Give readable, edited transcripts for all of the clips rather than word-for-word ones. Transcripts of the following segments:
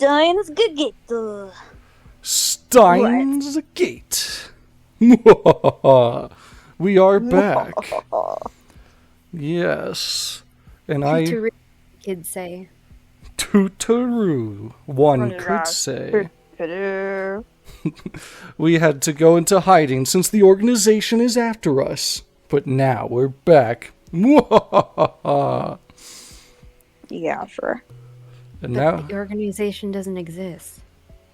Steins Gate. Steins Gate. We are back. Yes. And Tutoroo, kids say. Tutoroo, one could say. We had to go into hiding since the organization is after us. But now we're back. Yeah, sure. And But now the organization doesn't exist.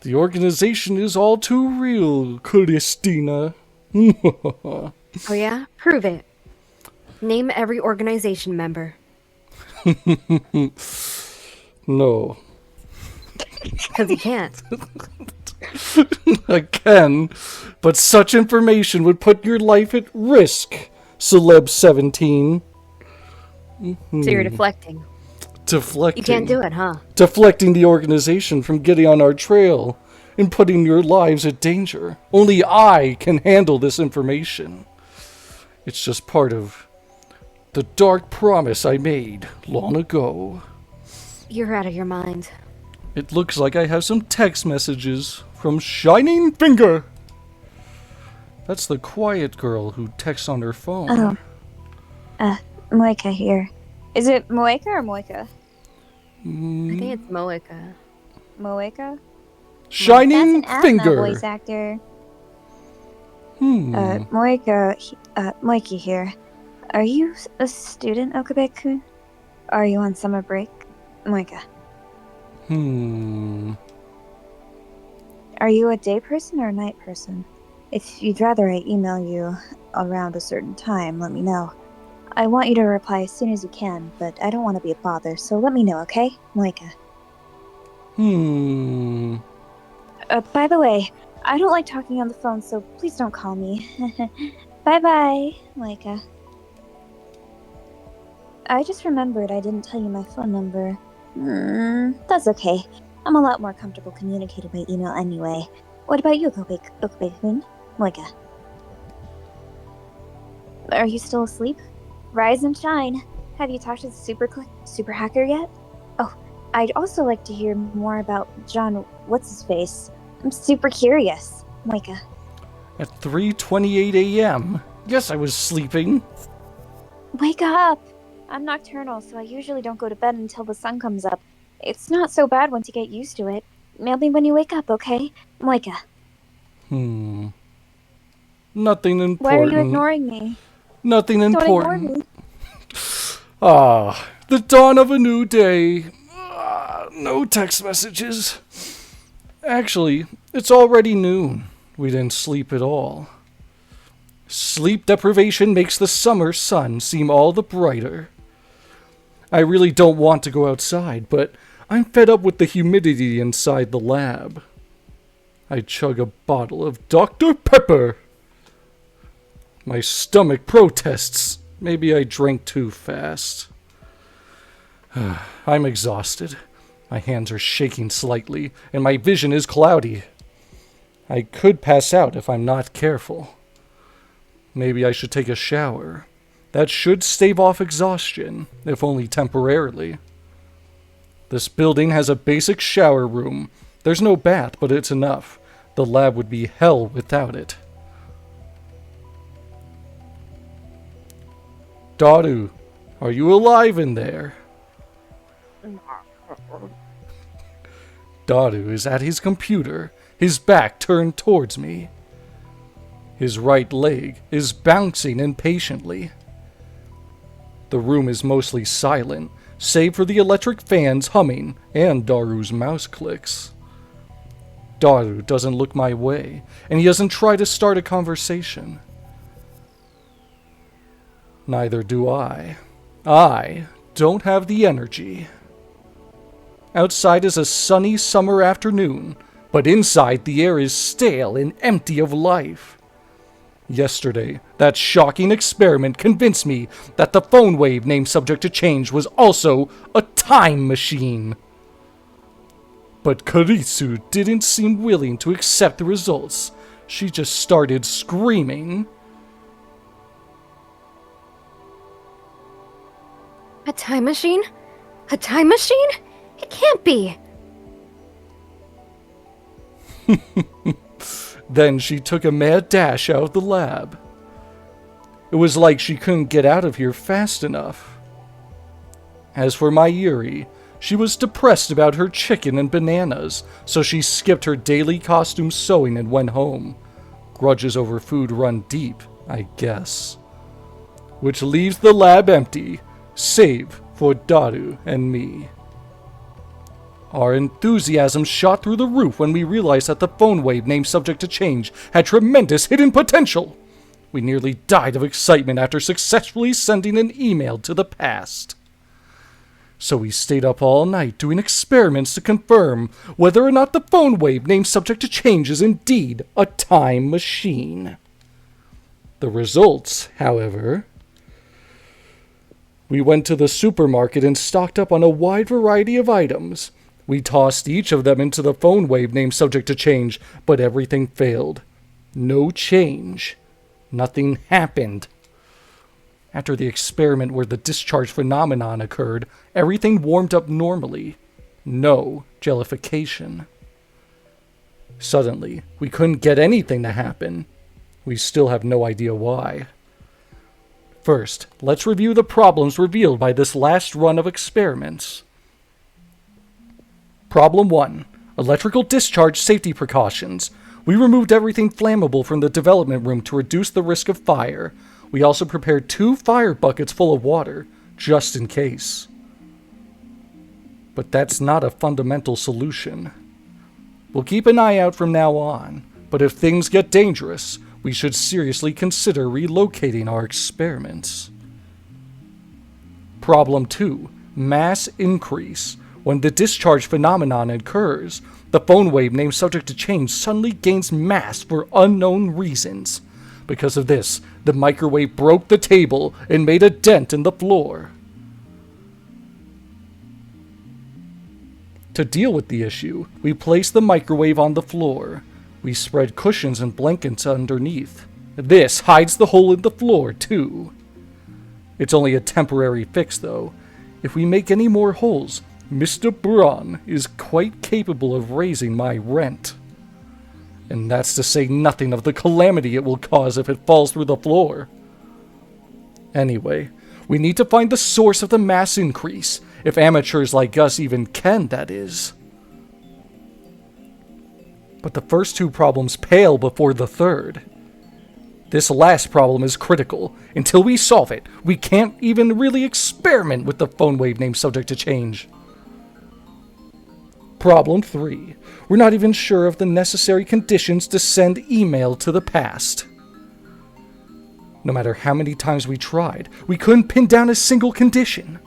the organization is all too real, Christina. Oh yeah? Prove it. Name every organization member. No. Because you can't. I can, but such information would put your life at risk, Celeb 17. So you're deflecting. Deflecting. You can't do it, huh? Deflecting the organization from getting on our trail and putting your lives at danger. Only I can handle this information. It's just part of the dark promise I made long ago. You're out of your mind. It looks like I have some text messages from Shining Finger. That's the quiet girl who texts on her phone. Moika here. Is it Moika or Moika? I think it's Moika. Moika? Shining That's an Finger. voice actor. Hmm. Moiki here. Are you a student, Okabe-kun? Are you on summer break? Moika. Are you a day person or a night person? If you'd rather I email you around a certain time, let me know. I want you to reply as soon as you can, but I don't want to be a bother, so let me know, okay? Moika. By the way, I don't like talking on the phone, so please don't call me. Bye-bye, Moika. I just remembered I didn't tell you my phone number. That's okay. I'm a lot more comfortable communicating by email anyway. What about you, Okabe-kun? Moika. Are you still asleep? Rise and shine. Have you talked to the super hacker yet? Oh, I'd also like to hear more about John What's-His-Face. I'm super curious. Moika. At 3:28 a.m. Yes, I was sleeping. Wake up! I'm nocturnal, so I usually don't go to bed until the sun comes up. It's not so bad once you get used to it. Mail me when you wake up, okay? Moika. Nothing important. Why are you ignoring me? Nothing Don't important. ignore me. The dawn of a new day. No text messages. Actually, it's already noon. We didn't sleep at all. Sleep deprivation makes the summer sun seem all the brighter. I really don't want to go outside, but I'm fed up with the humidity inside the lab. I chug a bottle of Dr. Pepper. My stomach protests. Maybe I drank too fast. I'm exhausted. My hands are shaking slightly, and my vision is cloudy. I could pass out if I'm not careful. Maybe I should take a shower. That should stave off exhaustion, if only temporarily. This building has a basic shower room. There's no bath, but it's enough. The lab would be hell without it. Daru, are you alive in there? Daru is at his computer, his back turned towards me. His right leg is bouncing impatiently. The room is mostly silent, save for the electric fans humming and Daru's mouse clicks. Daru doesn't look my way, and he doesn't try to start a conversation. Neither do I. I don't have the energy. Outside is a sunny summer afternoon, but inside the air is stale and empty of life. Yesterday, that shocking experiment convinced me that the phone wave named subject to change was also a time machine. But Karisu didn't seem willing to accept the results. She just started screaming. A time machine? A time machine? It can't be! Then she took a mad dash out of the lab. It was like she couldn't get out of here fast enough. As for my Yuri, she was depressed about her chicken and bananas, so she skipped her daily costume sewing and went home. Grudges over food run deep, I guess. Which leaves the lab empty, save for Daru and me. Our enthusiasm shot through the roof when we realized that the phone wave named Subject to Change had tremendous hidden potential. We nearly died of excitement after successfully sending an email to the past. So we stayed up all night doing experiments to confirm whether or not the phone wave named Subject to Change is indeed a time machine. The results, however... We went to the supermarket and stocked up on a wide variety of items. We tossed each of them into the phone wave named Subject to Change, but everything failed. No change. Nothing happened. After the experiment where the discharge phenomenon occurred, everything warmed up normally. No jellification. Suddenly, we couldn't get anything to happen. We still have no idea why. First, let's review the problems revealed by this last run of experiments. Problem 1. Electrical discharge safety precautions. We removed everything flammable from the development room to reduce the risk of fire. We also prepared 2 fire buckets full of water, just in case. But that's not a fundamental solution. We'll keep an eye out from now on, but if things get dangerous, we should seriously consider relocating our experiments. Problem 2. Mass increase. When the discharge phenomenon occurs, the phone wave named Subject to Change suddenly gains mass for unknown reasons. Because of this, the microwave broke the table and made a dent in the floor. To deal with the issue, we placed the microwave on the floor. We spread cushions and blankets underneath. This hides the hole in the floor, too. It's only a temporary fix, though. If we make any more holes, Mr. Braun is quite capable of raising my rent. And that's to say nothing of the calamity it will cause if it falls through the floor. Anyway, we need to find the source of the mass increase, if amateurs like us even can, that is. But the first 2 problems pale before the third. This last problem is critical. Until we solve it, we can't even really experiment with the phone wave named Subject to Change. Problem 3. We're not even sure of the necessary conditions to send email to the past. No matter how many times we tried, we couldn't pin down a single condition.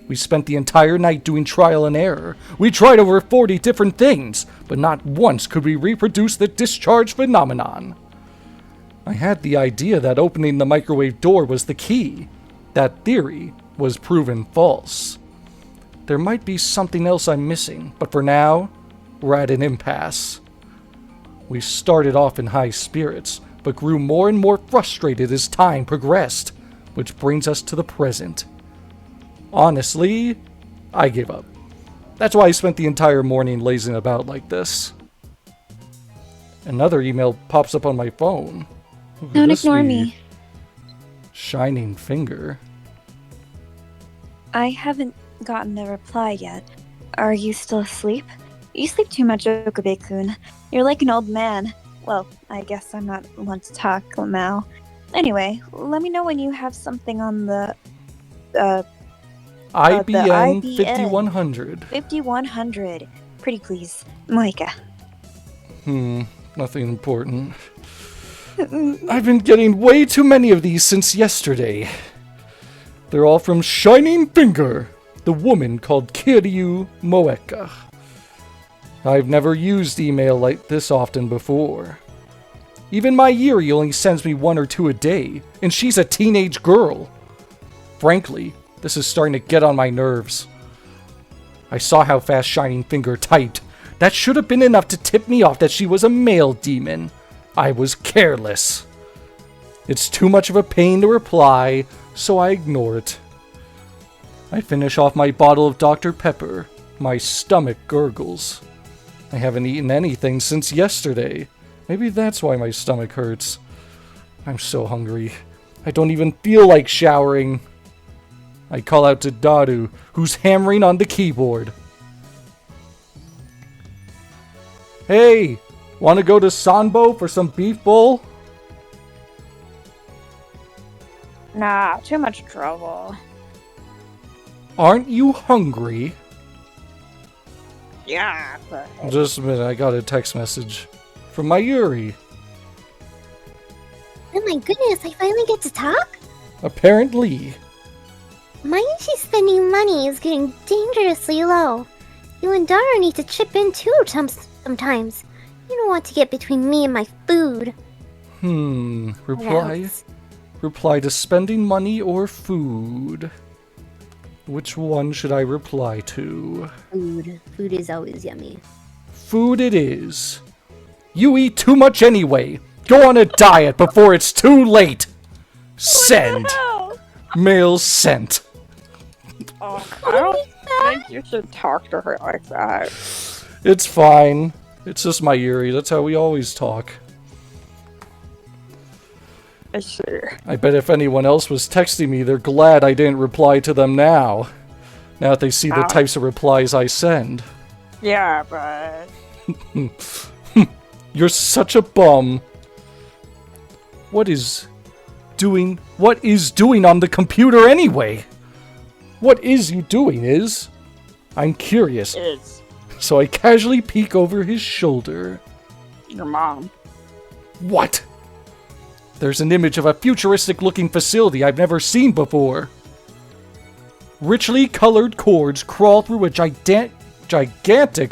We spent the entire night doing trial and error. We tried over 40 different things, but not once could we reproduce the discharge phenomenon. I had the idea that opening the microwave door was the key. That theory was proven false. There might be something else I'm missing, but for now, we're at an impasse. We started off in high spirits, but grew more and more frustrated as time progressed, which brings us to the present. Honestly, I gave up. That's why I spent the entire morning lazing about like this. Another email pops up on my phone. Who could Don't this ignore be? me. Shining finger. I haven't gotten a reply yet. Are you still asleep? You sleep too much, Okabe-kun. You're like an old man. Well, I guess I'm not one to talk, Lamau. Anyway, let me know when you have something on the, IBN IBN. 5100. 5100. Pretty please. Moika. Nothing important. I've been getting way too many of these since yesterday. They're all from Shining Finger, the woman called Kiryu Moeka. I've never used email like this often before. Even my Yuri only sends me 1 or 2 a day, and she's a teenage girl. Frankly, this is starting to get on my nerves. I saw how fast Shining Finger typed. That should have been enough to tip me off that she was a male demon. I was careless. It's too much of a pain to reply, so I ignore it. I finish off my bottle of Dr. Pepper. My stomach gurgles. I haven't eaten anything since yesterday. Maybe that's why my stomach hurts. I'm so hungry. I don't even feel like showering. I call out to Daru, who's hammering on the keyboard. Hey, want to go to Sanbo for some beef bowl? Nah, too much trouble. Aren't you hungry? Yeah, but... Just a minute, I got a text message from my Yuri. Oh my goodness, I finally get to talk? Apparently. My she's spending money is getting dangerously low. You and Daru need to chip in too sometimes. You don't want to get between me and my food. Reply to spending money or food. Which one should I reply to? Food. Food is always yummy. Food it is. You eat too much anyway. Go on a diet before it's too late. Send. Mail sent. Oh, I don't think you should talk to her like that. It's fine. It's just my Yuri. That's how we always talk. I see. I bet if anyone else was texting me, they're glad I didn't reply to them now. Now that they see the types of replies I send. Yeah, but... You're such a bum. What is doing on the computer anyway? What is you doing is? I'm curious. Is So I casually peek over his shoulder. your mom. What? There's an image of a futuristic-looking facility I've never seen before. Richly colored cords crawl through a gigantic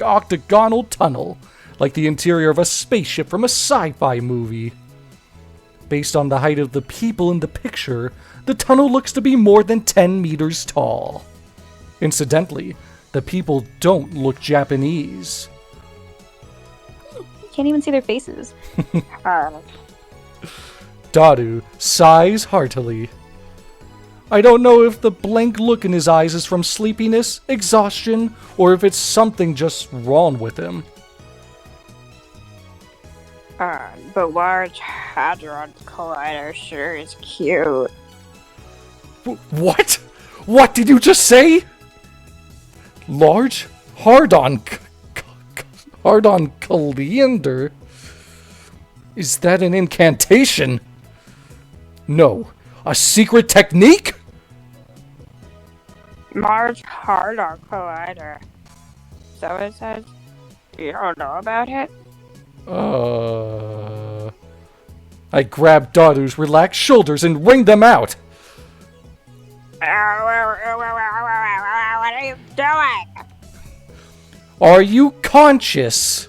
octagonal tunnel, like the interior of a spaceship from a sci-fi movie. Based on the height of the people in the picture, the tunnel looks to be more than 10 meters tall. Incidentally, the people don't look Japanese. You can't even see their faces. Daru sighs heartily. I don't know if the blank look in his eyes is from sleepiness, exhaustion, or if it's something just wrong with him. The Large Hadron Collider sure is cute. What? What did you just say? Large Hard-on Collider? Is that an incantation? No. A secret technique? Large Hadron Collider. So it says, you don't know about it? I grab Daru's relaxed shoulders and wring them out. What are you doing? Are you conscious?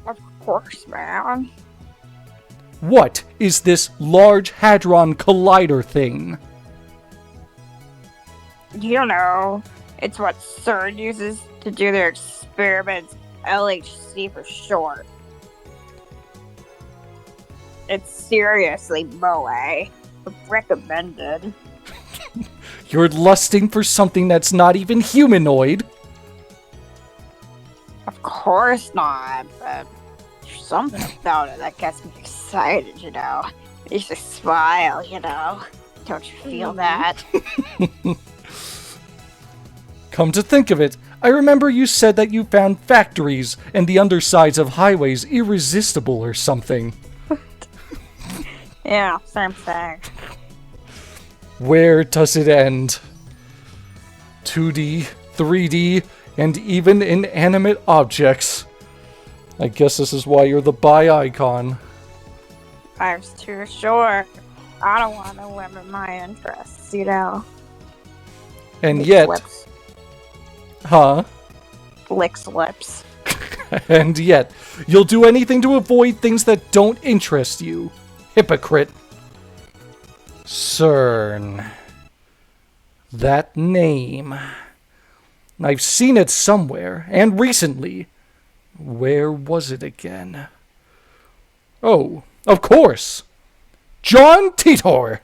Of course, man. What is this Large Hadron Collider thing? You know, it's what CERN uses to do their experiments. LHC for short. It's seriously moe. Recommended. You're lusting for something that's not even humanoid? Of course not, but there's something about it that gets me excited, you know. Makes me smile, you know. Don't you feel that? Come to think of it, I remember you said that you found factories and the undersides of highways irresistible or something. Yeah, same thing. Where does it end? 2D, 3D, and even inanimate objects. I guess this is why you're the bi icon. I was too sure. I don't want to limit my interests, you know. And Lick yet... lips. Huh? Licks lips. And yet, you'll do anything to avoid things that don't interest you. Hypocrite. CERN. That name. I've seen it somewhere, and recently. Where was it again? Oh, of course! John Titor!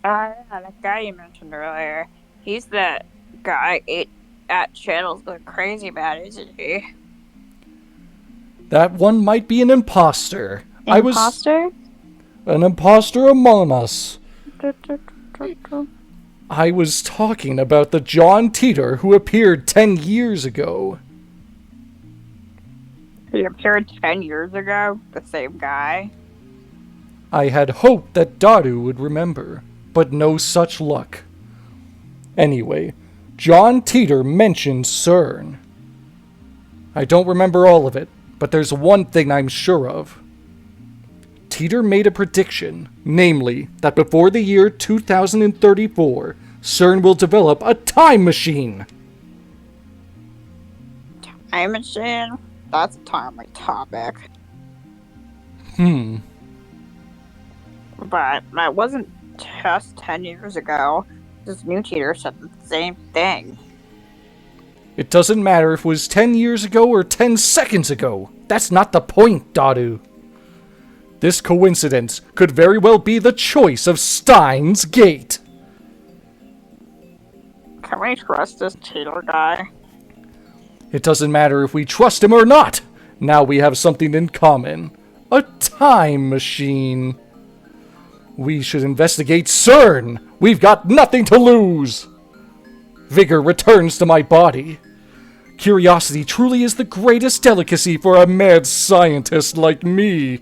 Yeah, that guy you mentioned earlier. He's the guy That channel's going crazy about it, isn't he? That one might be an imposter. Imposter? An imposter among us. I was talking about the John Titor who appeared 10 years ago. He appeared 10 years ago? The same guy? I had hoped that Daru would remember, but no such luck. Anyway, John Titor mentioned CERN. I don't remember all of it, but there's one thing I'm sure of. Titor made a prediction, namely, that before the year 2034, CERN will develop a time machine. Time machine? That's a timely topic. But that wasn't just 10 years ago. This new tutor said the same thing. It doesn't matter if it was 10 years ago or 10 seconds ago. That's not the point, Daru. This coincidence could very well be the choice of Steins Gate. Can we trust this tutor guy? It doesn't matter if we trust him or not. Now we have something in common. A time machine. We should investigate CERN. We've got nothing to lose. Vigor returns to my body. Curiosity truly is the greatest delicacy for a mad scientist like me.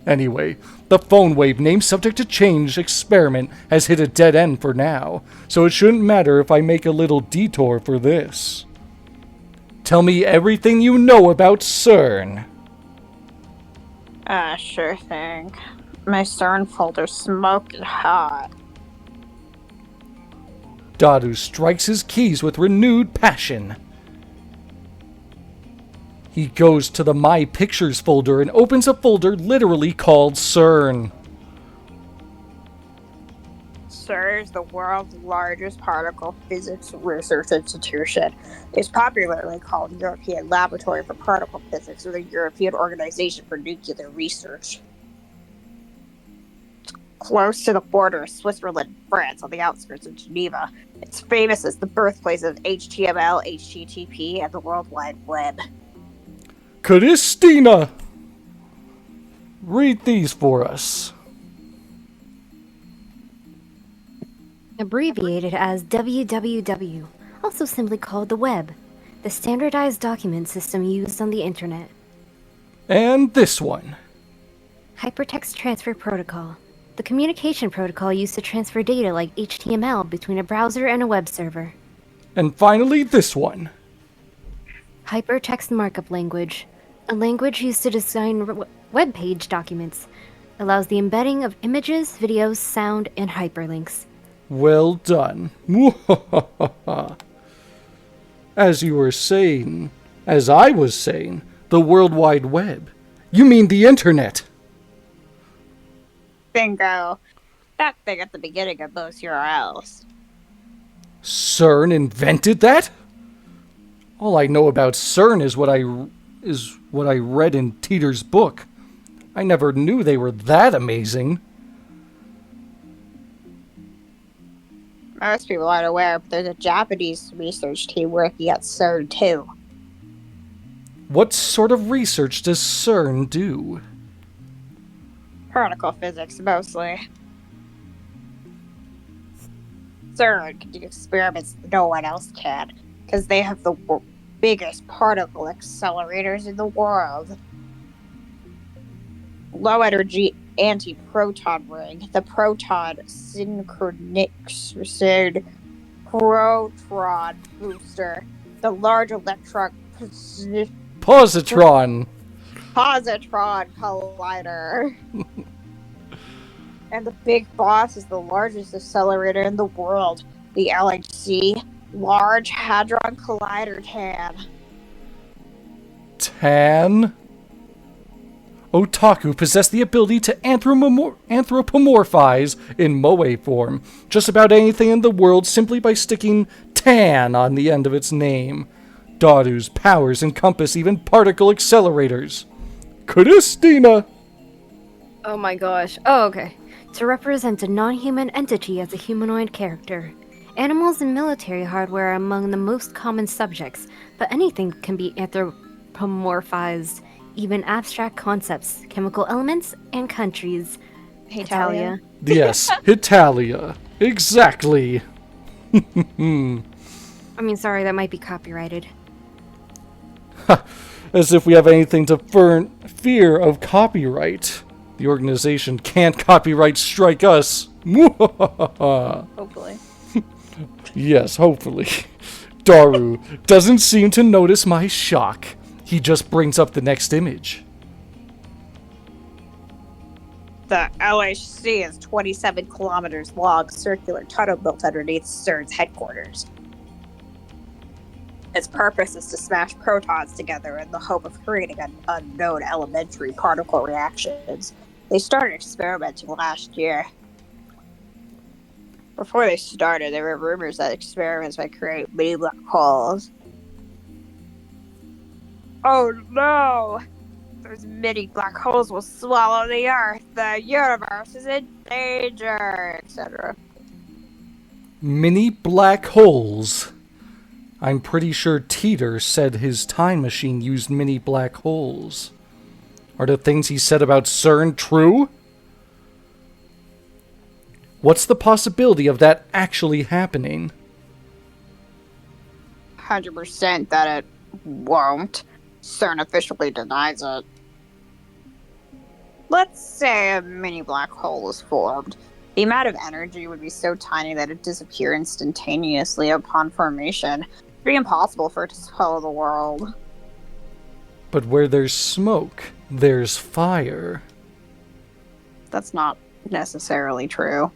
Anyway, the phone wave name subject to change experiment has hit a dead end for now, so it shouldn't matter if I make a little detour for this. Tell me everything you know about CERN. Sure thing. My CERN folder's smoking hot. Daru strikes his keys with renewed passion. He goes to the My Pictures folder and opens a folder literally called CERN. CERN is the world's largest particle physics research institution. It's popularly called European Laboratory for Particle Physics or the European Organization for Nuclear Research. It's close to the border of Switzerland and France on the outskirts of Geneva. It's famous as the birthplace of HTML, HTTP, and the World Wide Web. Christina! Read these for us. Abbreviated as WWW, also simply called the web, the standardized document system used on the internet. And this one. Hypertext Transfer Protocol, the communication protocol used to transfer data like HTML between a browser and a web server. And finally this one. Hypertext Markup Language, a language used to design web page documents, allows the embedding of images, videos, sound, and hyperlinks. Well done. As you were saying, as I was saying, the World Wide Web. You mean the internet. Bingo. That thing at the beginning of most URLs. CERN invented that? All I know about CERN is what I read in Titor's book. I never knew they were that amazing. Most people aren't aware, but there's a Japanese research team working at CERN too. What sort of research does CERN do? Particle physics, mostly. CERN can do experiments that no one else can, because they have the biggest particle accelerators in the world. Low energy anti-proton ring, the proton synchronized proton booster, the large electron Positron. collider. And the big boss is the largest accelerator in the world, the LHC, Large Hadron Collider TAN. TAN? Otaku possess the ability to anthropomorphize in moe form just about anything in the world simply by sticking TAN on the end of its name. Daru's powers encompass even particle accelerators. Christina! Oh my gosh. Oh, okay. To represent a non-human entity as a humanoid character. Animals and military hardware are among the most common subjects, but anything can be anthropomorphized, even abstract concepts, chemical elements, and countries. Hetalia. Yes, Hetalia. Exactly. I mean, sorry, that might be copyrighted. As if we have anything to fear of copyright. The organization can't copyright strike us. Hopefully. Yes, hopefully. Daru doesn't seem to notice my shock. He just brings up the next image. The LHC is 27 kilometers long, circular tunnel built underneath CERN's headquarters. Its purpose is to smash protons together in the hope of creating unknown elementary particle reactions. They started experimenting last year. Before they started, there were rumors that experiments might create mini black holes. Oh no! Those mini black holes will swallow the Earth. The universe is in danger, etc. Mini black holes. I'm pretty sure Titor said his time machine used mini black holes. Are the things he said about CERN true? What's the possibility of that actually happening? 100% that it won't. CERN officially denies it. Let's say a mini black hole is formed. The amount of energy would be so tiny that it disappear instantaneously upon formation. It'd be impossible for it to swallow the world. But where there's smoke, there's fire. That's not necessarily true.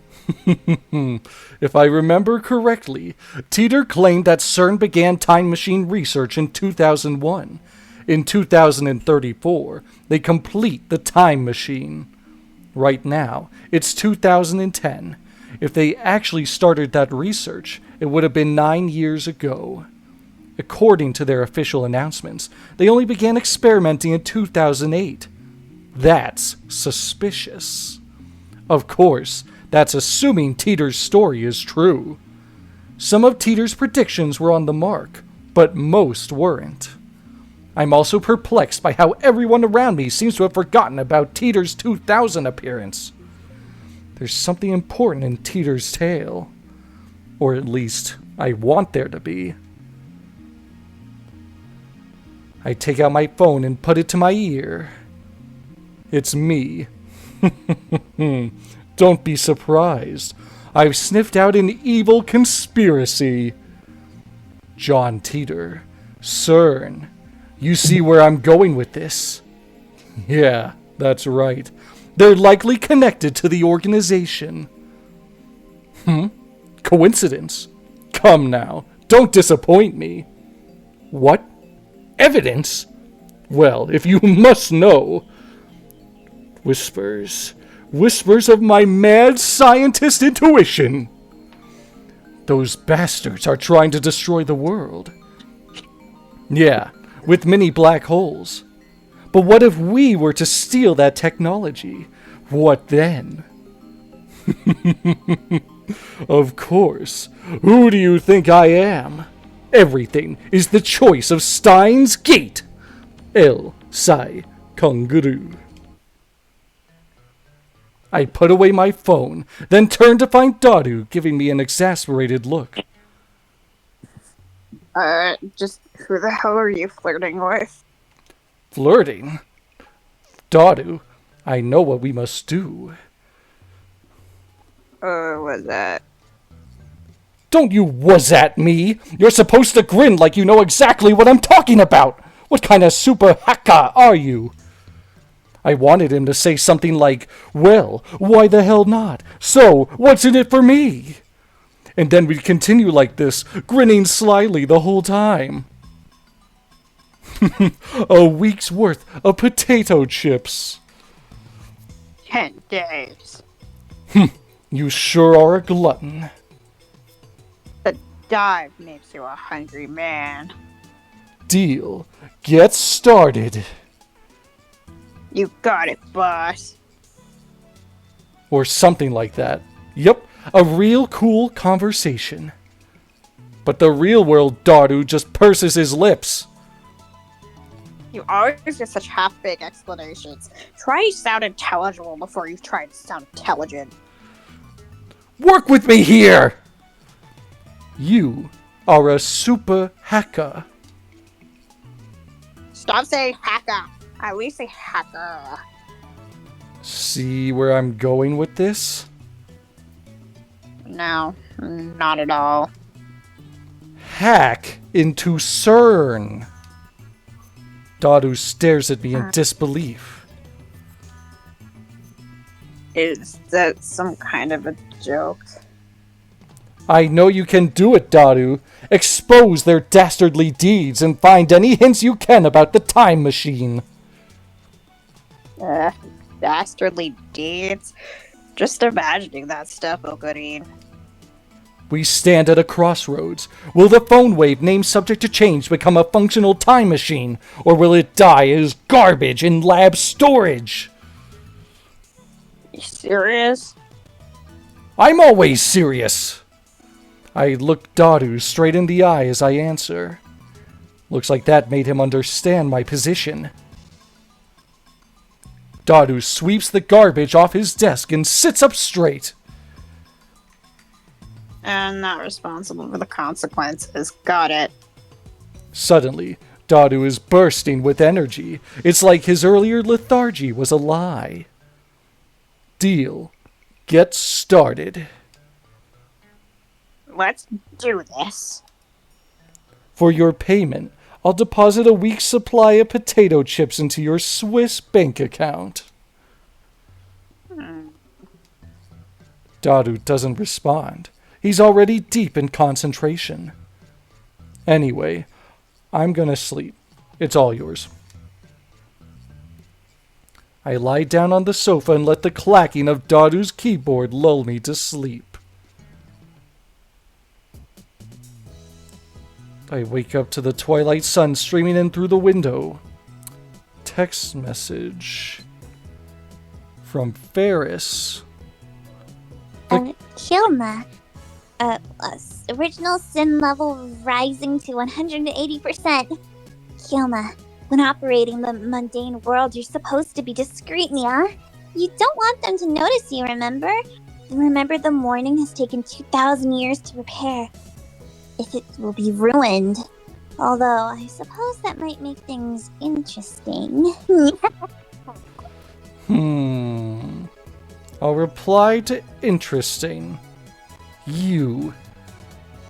If I remember correctly, Titor claimed that CERN began time machine research in 2001. In 2034, they complete the time machine. Right now, it's 2010. If they actually started that research, it would have been 9 years ago. According to their official announcements, they only began experimenting in 2008. That's suspicious. Of course, that's assuming Titor's story is true. Some of Titor's predictions were on the mark, but most weren't. I'm also perplexed by how everyone around me seems to have forgotten about Titor's 2000 appearance. There's something important in Titor's tale. Or at least, I want there to be. I take out my phone and put it to my ear. It's me. Don't be surprised. I've sniffed out an evil conspiracy. John Titor. CERN. You see where I'm going with this? Yeah, that's right. They're likely connected to the organization. Coincidence? Come now, don't disappoint me. What? Evidence? Well, if you must know. Whispers of my mad scientist intuition. Those bastards are trying to destroy the world. Yeah, with many black holes. But what if we were to steal that technology? What then? Of course. Who do you think I am? Everything is the choice of Steins Gate. Psy Kongroo. I put away my phone, then turned to find Daru giving me an exasperated look. Just who the hell are you flirting with? Flirting? Daru, I know what we must do. Was that? Don't you was at me! You're supposed to grin like you know exactly what I'm talking about! What kind of super haka are you? I wanted him to say something like, well, why the hell not? So, what's in it for me? And then we'd continue like this, grinning slyly the whole time. A week's worth of potato chips. 10 days. You sure are a glutton. The dive makes you a hungry man. Deal. Get started. You got it, boss. Or something like that. Yep, a real cool conversation. But the real world Daru just purses his lips. You always get such half-baked explanations. Try to sound intelligible before you try to sound intelligent. Work with me here! You are a super hacker. Stop saying hacker. At least say hacker. See where I'm going with this? No, not at all. Hack into SERN. Daru stares at me in disbelief. Is that some kind of a joke? I know you can do it, Daru. Expose their dastardly deeds and find any hints you can about the time machine. Dastardly deeds? Just imagining that stuff, Okarine. We stand at a crossroads. Will the phone wave named subject to change become a functional time machine, or will it die as garbage in lab storage? You serious? I'm always serious. I look Daru straight in the eye as I answer. Looks like that made him understand my position. Daru sweeps the garbage off his desk and sits up straight. And not responsible for the consequences. Got it. Suddenly, Daru is bursting with energy. It's like his earlier lethargy was a lie. Deal. Get started. Let's do this. For your payment, I'll deposit a week's supply of potato chips into your Swiss bank account. Daru doesn't respond. He's already deep in concentration. Anyway, I'm gonna sleep. It's all yours. I lie down on the sofa and let the clacking of Daru's keyboard lull me to sleep. I wake up to the twilight sun streaming in through the window. Text message from Ferris. Kilma. Original sin level rising to 180%. Kilma, when operating the mundane world, you're supposed to be discreet, yeah? You don't want them to notice you, remember? Remember, the morning has taken 2,000 years to repair. If it will be ruined. Although, I suppose that might make things interesting. I'll reply to interesting. You.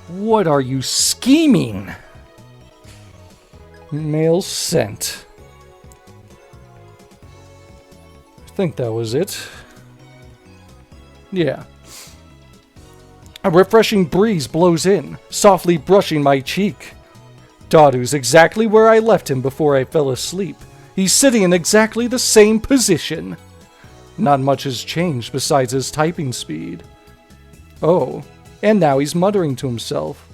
What are you scheming? Mail sent. I think that was it. Yeah. A refreshing breeze blows in, softly brushing my cheek. Daru's exactly where I left him before I fell asleep. He's sitting in exactly the same position. Not much has changed besides his typing speed. Oh, and now he's muttering to himself.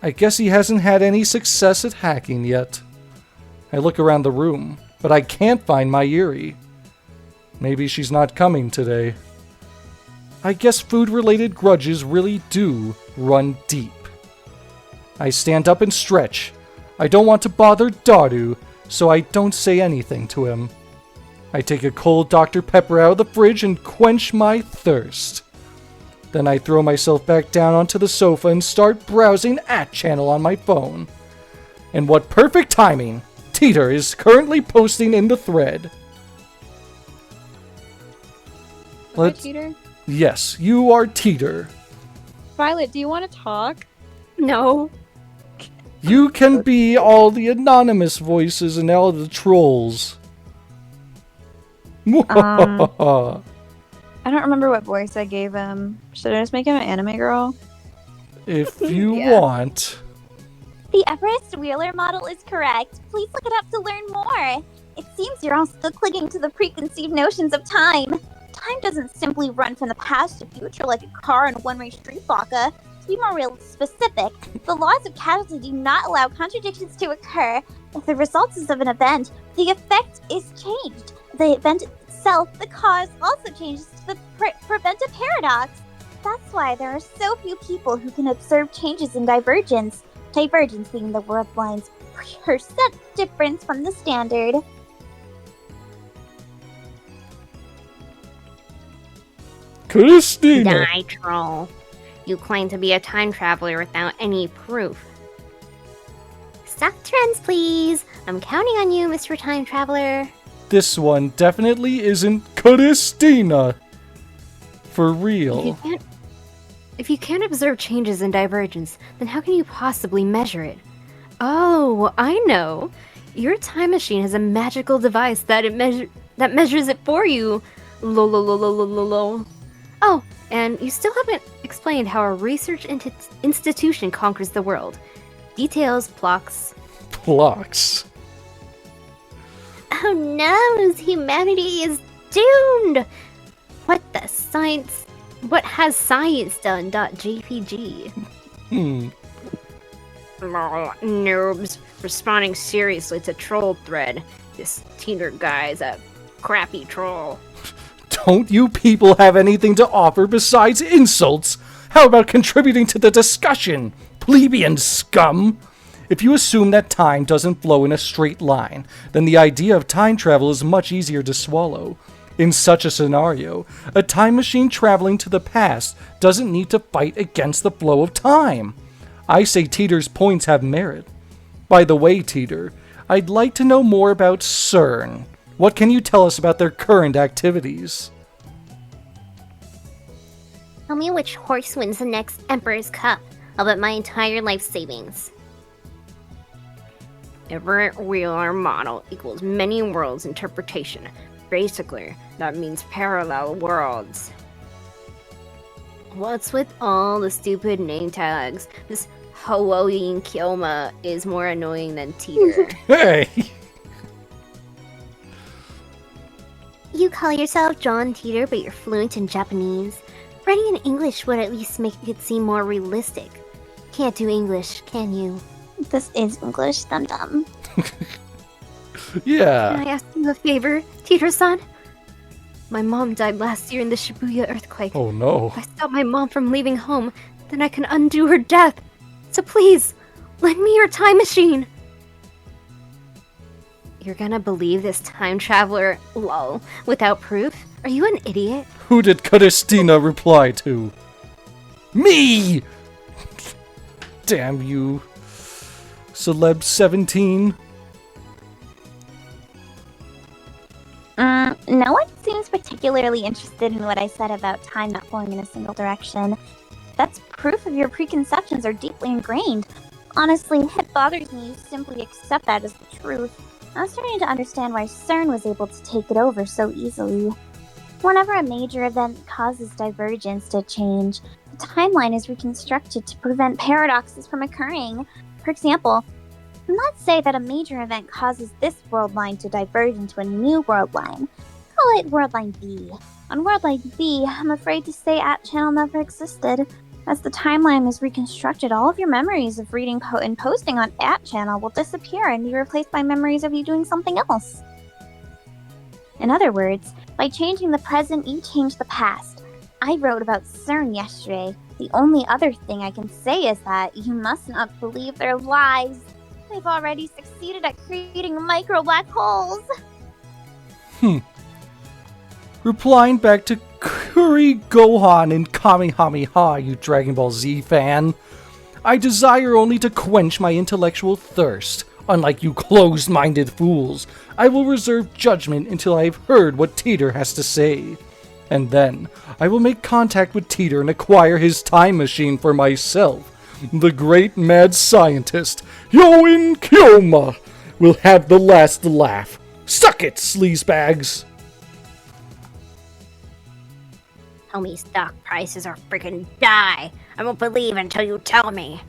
I guess he hasn't had any success at hacking yet. I look around the room, but I can't find my Yuri. Maybe she's not coming today. I guess food-related grudges really do run deep. I stand up and stretch. I don't want to bother Daru, so I don't say anything to him. I take a cold Dr. Pepper out of the fridge and quench my thirst. Then I throw myself back down onto the sofa and start browsing @channel on my phone. And what perfect timing! Titor is currently posting in the thread. Titor? Yes, you are Titor. Violet, do you want to talk? No. You can be all the anonymous voices and all the trolls. I don't remember what voice I gave him. Should I just make him an anime girl? If you Yeah. want. The Everest Wheeler model is correct. Please look it up to learn more. It seems you're all still clinging to the preconceived notions of time. Time doesn't simply run from the past to future like a car in a one-way street, Baka. To be more real specific, the laws of causality do not allow contradictions to occur. If the result is of an event, the effect is changed. The event itself, the cause, also changes to prevent a paradox. That's why there are so few people who can observe changes in divergence. Divergence being the world line's percent difference from the standard. Christina! Die, troll. You claim to be a time traveler without any proof. Stop trends, please. I'm counting on you, Mr. Time Traveler. This one definitely isn't Christina. For If you real. can't, if you can't observe changes in divergence, then how can you possibly measure it? Oh, I know. Your time machine has a magical device that measures it for you. Lol. Oh, and you still haven't explained how a research institution conquers the world. Details, blocks. Blocks. Oh no, humanity is doomed! What has science done? .jpg. Lol, noobs. Responding seriously to troll thread. This Titor guy's a crappy troll. Don't you people have anything to offer besides insults? How about contributing to the discussion, plebeian scum? If you assume that time doesn't flow in a straight line, then the idea of time travel is much easier to swallow. In such a scenario, a time machine traveling to the past doesn't need to fight against the flow of time. I say Titor's points have merit. By the way, Titor, I'd like to know more about SERN. What can you tell us about their current activities? Tell me which horse wins the next Emperor's Cup. I'll bet my entire life savings. Every wheeler model equals many worlds interpretation. Basically, that means parallel worlds. What's with all the stupid name tags? This Hawaiian Kyoma is more annoying than Titor. Hey! You call yourself John Titor, but you're fluent in Japanese. Writing in English would at least make it seem more realistic. Can't do English, can you? This is English, dum-dum. Yeah. Can I ask you a favor, Titor-san? My mom died last year in the Shibuya earthquake. Oh no. If I stop my mom from leaving home, then I can undo her death. So please, lend me your time machine. You're gonna believe this time traveler, lol, without proof? Are you an idiot? Who did Christina reply to? Me! Damn you. Celeb 17. No one seems particularly interested in what I said about time not flowing in a single direction. That's proof of your preconceptions are deeply ingrained. Honestly, it bothers me you simply accept that as the truth. I'm starting to understand why CERN was able to take it over so easily. Whenever a major event causes divergence to change, the timeline is reconstructed to prevent paradoxes from occurring. For example, let's say that a major event causes this world line to diverge into a new world line. Call it World Line B. On World Line B, I'm afraid to say @channel never existed. As the timeline is reconstructed, all of your memories of reading and posting on @channel will disappear and be replaced by memories of you doing something else. In other words, by changing the present, you change the past. I wrote about CERN yesterday. The only other thing I can say is that you must not believe their lies. They've already succeeded at creating micro black holes. Replying back to Kuri Gohan and Kamehameha, you Dragon Ball Z fan. I desire only to quench my intellectual thirst. Unlike you closed-minded fools, I will reserve judgment until I have heard what Titor has to say. And then, I will make contact with Titor and acquire his time machine for myself. The great mad scientist, Yoin Kyoma, will have the last laugh. Suck it, sleazebags! Tell me stock prices or freaking die. I won't believe until you tell me.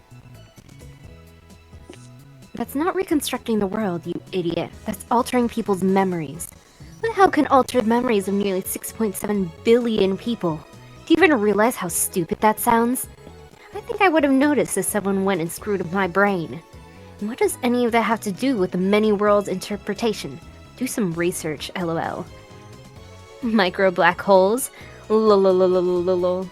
That's not reconstructing the world, you idiot. That's altering people's memories. What the hell can alter the memories of nearly 6.7 billion people? Do you even realize how stupid that sounds? I think I would have noticed if someone went and screwed up my brain. And what does any of that have to do with the many worlds interpretation? Do some research, lol. Micro black holes? Lolololololol.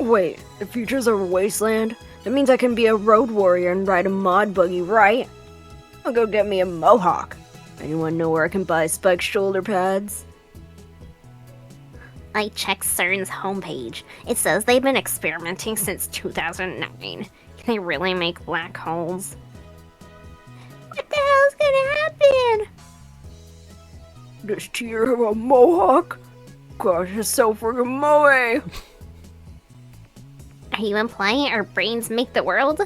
Wait, the future's a wasteland? That means I can be a road warrior and ride a mod buggy, right? I'll go get me a mohawk. Anyone know where I can buy spiked shoulder pads? I checked CERN's homepage. It says they've been experimenting since 2009. Can they really make black holes? What the hell's gonna happen? Does Titor have a mohawk? Gosh, it's so friggin' moe! Are you implying our brains make the world?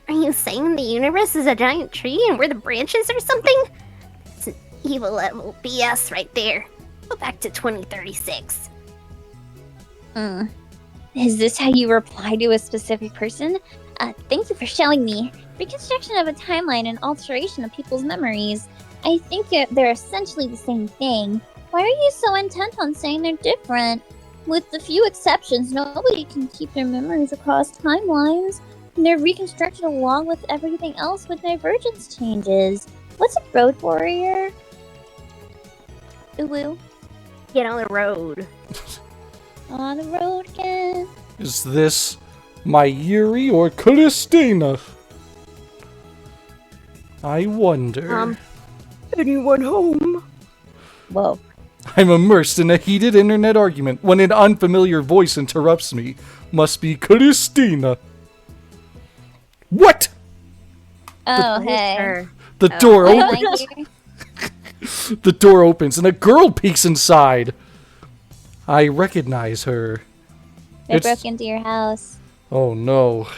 Are you saying the universe is a giant tree and we're the branches or something? It's an evil level BS right there. Go back to 2036. Is this how you reply to a specific person? Thank you for showing me. Reconstruction of a timeline and alteration of people's memories. I think they're essentially the same thing. Why are you so intent on saying they're different? With the few exceptions, nobody can keep their memories across timelines. They're reconstructed along with everything else with divergence changes. What's a road warrior? Uwu. Get on the road. On the road again. Is this my Yuri or Christina? I wonder. Anyone home? Whoa. I'm immersed in a heated internet argument when an unfamiliar voice interrupts me. Must be Christina. What? Oh, hey. The door Am opens. I here? The door opens and a girl peeks inside. I recognize her. They It's- broke into your house. Oh no.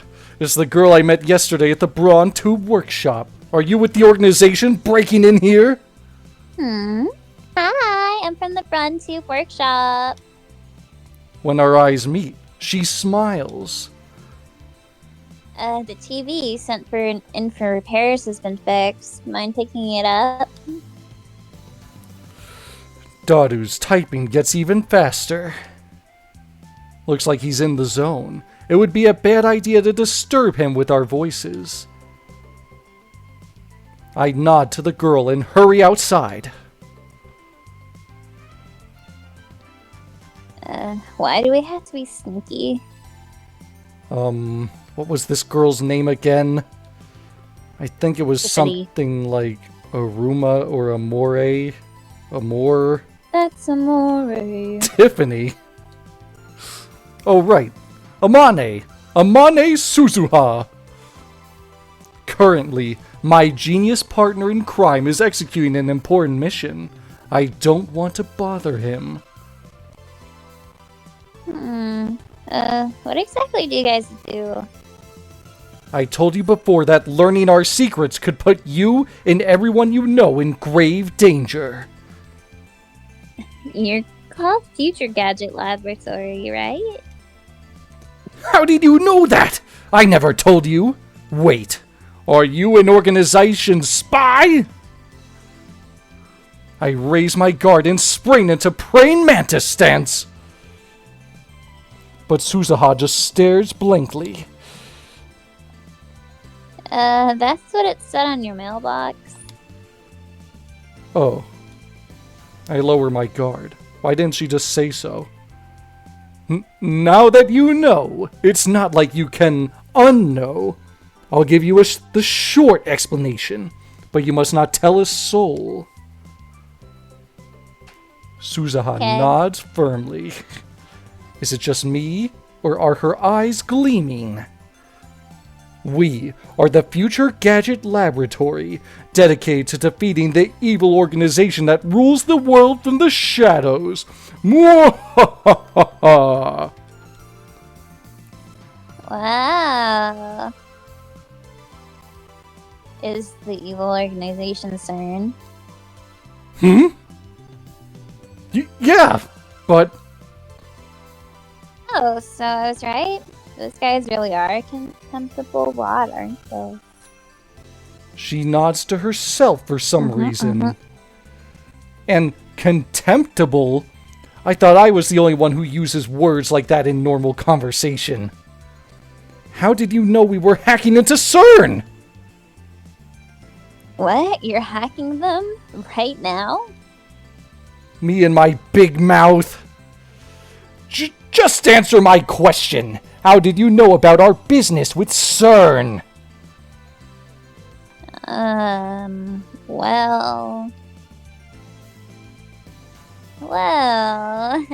It's the girl I met yesterday at the Brawn Tube Workshop. Are you with the organization breaking in here? Hi, I'm from the Brun Tube Workshop. When our eyes meet, she smiles. The TV you sent in for repairs has been fixed. Mind picking it up? Daru's typing gets even faster. Looks like he's in the zone. It would be a bad idea to disturb him with our voices. I nod to the girl and hurry outside. Why do we have to be sneaky? What was this girl's name again? I think it was Tiffany. something like Aruma or Amore. Amore? That's amore. Tiffany? Oh, right. Amane Suzuha. Currently, my genius partner in crime is executing an important mission. I don't want to bother him. What exactly do you guys do? I told you before that learning our secrets could put you and everyone you know in grave danger. You're called Future Gadget Laboratory, right? How did you know that? I never told you. Wait, are you an organization spy? I raise my guard and spring into praying mantis stance. But Suzuha just stares blankly. That's what it said on your mailbox. Oh. I lower my guard. Why didn't she just say so? Now that you know, it's not like you can unknow. I'll give you the short explanation, but you must not tell a soul. Suzuha Okay. nods firmly. Is it just me, or are her eyes gleaming? We are the Future Gadget Laboratory, dedicated to defeating the evil organization that rules the world from the shadows. Muahahaha. Wow. Is the evil organization CERN? Yeah, but Oh, so I was right? Those guys really are a contemptible lot, aren't they? she nods to herself for some reason. And contemptible? I thought I was the only one who uses words like that in normal conversation. How did you know we were hacking into CERN? What? You're hacking them? Right now? Me and my big mouth. Just answer my question. How did you know about our business with CERN? Well... Well...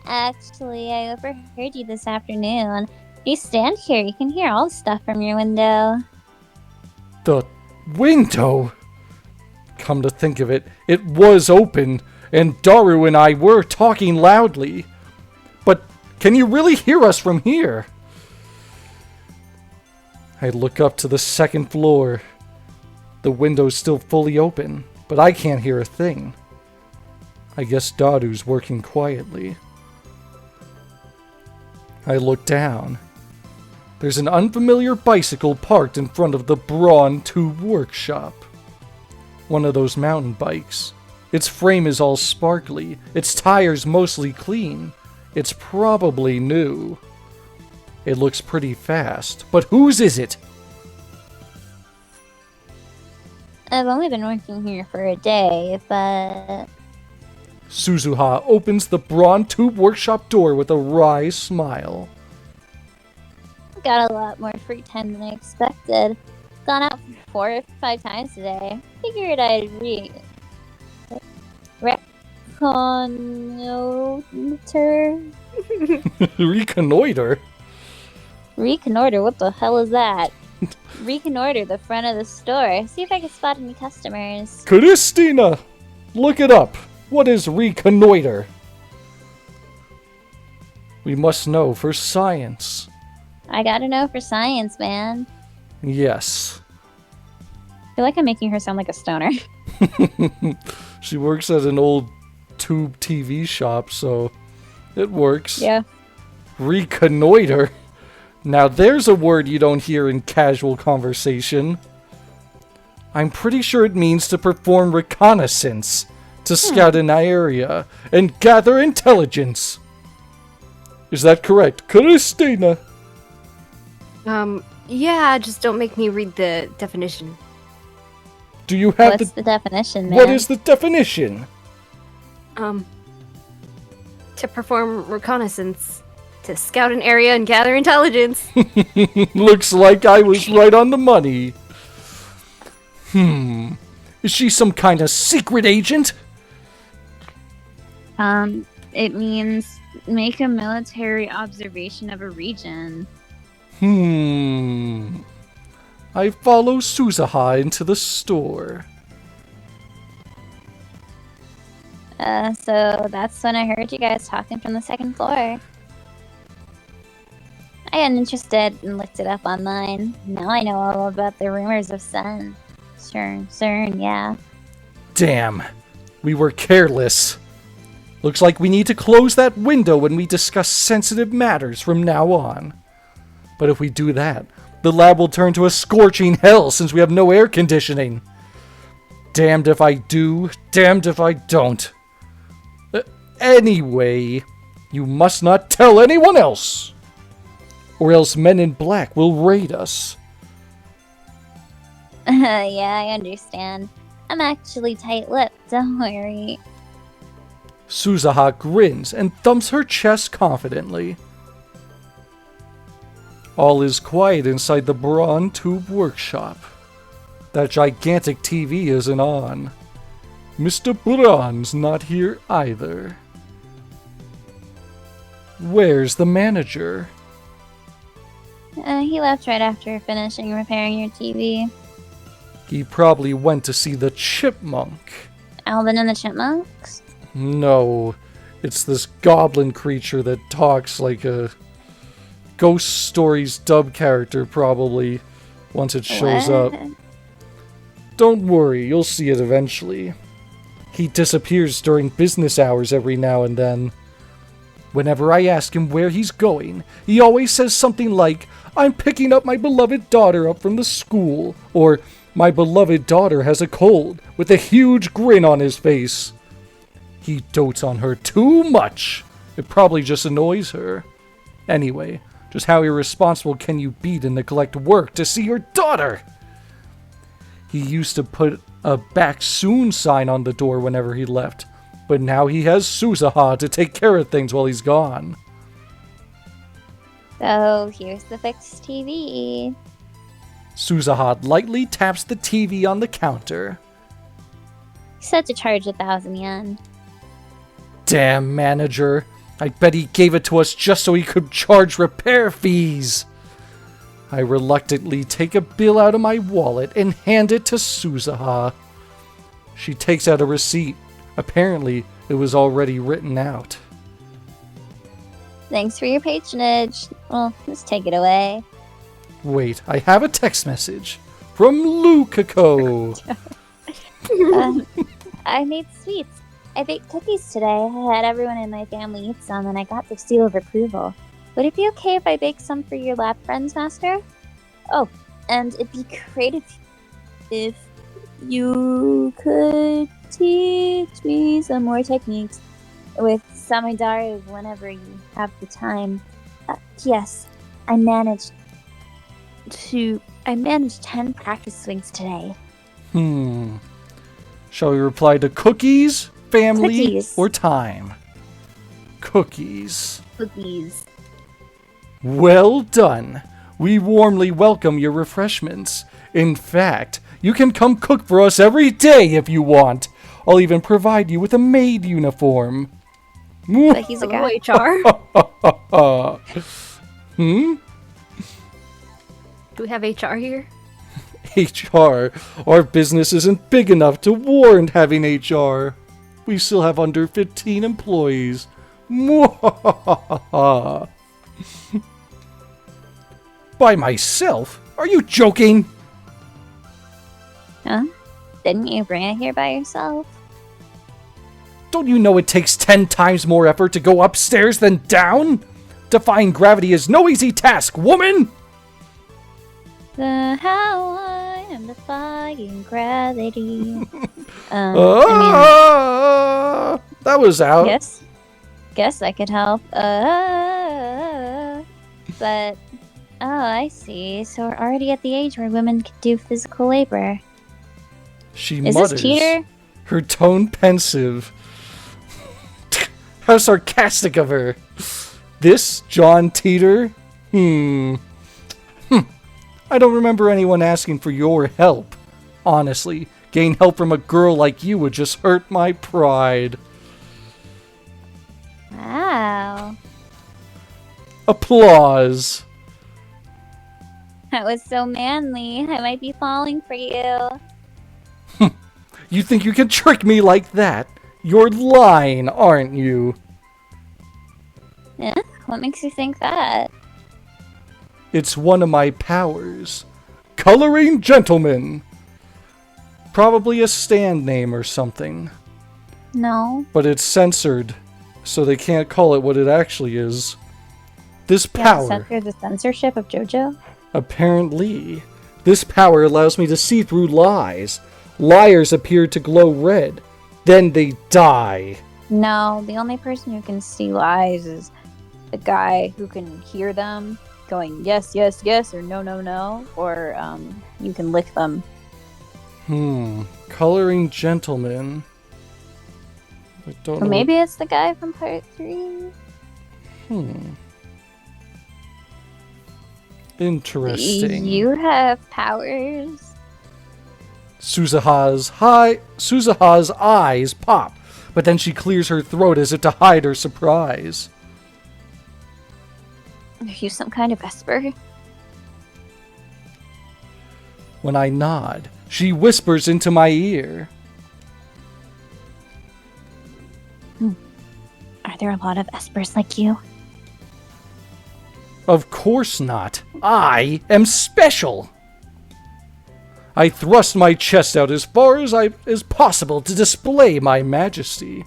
Actually, I overheard you this afternoon. If you stand here, you can hear all the stuff from your window. The window? Come to think of it, it was open, and Daru and I were talking loudly. But can you really hear us from here? I look up to the second floor. The window's still fully open, but I can't hear a thing. I guess Daru's working quietly. I look down. There's an unfamiliar bicycle parked in front of the Brawn Tube Workshop. One of those mountain bikes. Its frame is all sparkly, its tires mostly clean. It's probably new. It looks pretty fast, but whose is it? I've only been working here for a day, but... Suzuha opens the Brawn Tube Workshop door with a wry smile. Got a lot more free time than I expected. Gone out 4 or 5 times today. Figured I'd reconnoiter. Reconnoiter? Reconnoiter? What the hell is that? Reconnoiter the front of the store. See if I can spot any customers. Christina! Look it up. What is reconnoiter? We must know for science. I gotta know for science, man. Yes. I feel like I'm making her sound like a stoner. She works at an old tube TV shop, so it works. Yeah. Reconnoiter? Now there's a word you don't hear in casual conversation. I'm pretty sure it means to perform reconnaissance, to scout an area, and gather intelligence. Is that correct, Christina? Yeah, just don't make me read the definition. Do you have What's the definition, man? What is the definition? To perform reconnaissance, to scout an area and gather intelligence. Looks like I was right on the money. Is she some kind of secret agent? It means make a military observation of a region. I follow Suzuha into the store. So that's when I heard you guys talking from the second floor. I got interested and looked it up online. Now I know all about the rumors of CERN, yeah. Damn, we were careless. Looks like we need to close that window when we discuss sensitive matters from now on. But if we do that, the lab will turn to a scorching hell since we have no air conditioning. Damned if I do, damned if I don't. Anyway, you must not tell anyone else, or else Men in Black will raid us. Yeah, I understand. I'm actually tight-lipped, don't worry. Suzuha grins and thumps her chest confidently. All is quiet inside the Brawn Tube Workshop. That gigantic TV isn't on. Mr. Braun's not here either. Where's the manager? He left right after finishing repairing your TV. He probably went to see the chipmunk. Alvin and the Chipmunks? No, it's this goblin creature that talks like a Ghost Stories dub character, probably, once it shows up. Don't worry, you'll see it eventually. He disappears during business hours every now and then. Whenever I ask him where he's going, he always says something like, "I'm picking up my beloved daughter up from the school," or "My beloved daughter has a cold," with a huge grin on his face. He dotes on her too much. It probably just annoys her. Anyway, just how irresponsible can you be to neglect work to see your daughter? He used to put a "back soon" sign on the door whenever he left, but now he has Suzuha to take care of things while he's gone. So here's the fixed TV. Suzaha lightly taps the TV on the counter. Set to charge 1,000 yen. Damn manager. I bet he gave it to us just so he could charge repair fees. I reluctantly take a bill out of my wallet and hand it to Suzaha. She takes out a receipt. Apparently, it was already written out. Thanks for your patronage. Well, just take it away. Wait, I have a text message from Lukako. I made sweets. I baked cookies today. I had everyone in my family eat some, and I got the seal of approval. Would it be okay if I bake some for your lab friends, Master? Oh, and it'd be great if you could teach me some more techniques with Psy Daru whenever you have the time. Yes, I managed 10 practice swings today. Shall we reply to cookies, family, Cookies. or time? Cookies. Cookies. Well done. We warmly welcome your refreshments. In fact, you can come cook for us every day if you want. I'll even provide you with a maid uniform. But he's a guy. HR? Do we have HR here? HR. Our business isn't big enough to warrant having HR. We still have under 15 employees. Muahahaha. By myself? Are you joking? Huh? Didn't you bring it here by yourself? Don't you know it takes 10 times more effort to go upstairs than down? Defying gravity is no easy task, woman! How I am defying gravity. That was out. Guess I could help. But I see. So we're already at the age where women can do physical labor. She Is mutters, this Titor? her tone pensive. How sarcastic of her. This John Titor? I don't remember anyone asking for your help. Honestly, getting help from a girl like you would just hurt my pride. Wow. Applause. That was so manly. I might be falling for you. You think you can trick me like that? You're lying, aren't you? Yeah? What makes you think that? It's one of my powers. Coloring Gentleman. Probably a stand name or something. No. But it's censored, so they can't call it what it actually is. This Yeah, power, censor the censorship of JoJo? apparently, this power allows me to see through lies. Liars appear to glow red. Then they die. No, the only person who can see lies is the guy who can hear them going yes, yes, yes, or no, no, no, or you can lick them. Coloring Gentleman. I don't Or know. maybe it's the guy from part 3. Interesting. You have powers. Suzaha's eyes pop, but then she clears her throat as if to hide her surprise. Are you some kind of Esper? When I nod, she whispers into my ear. Are there a lot of Espers like you? Of course not. I am special. I thrust my chest out as far as possible to display my majesty.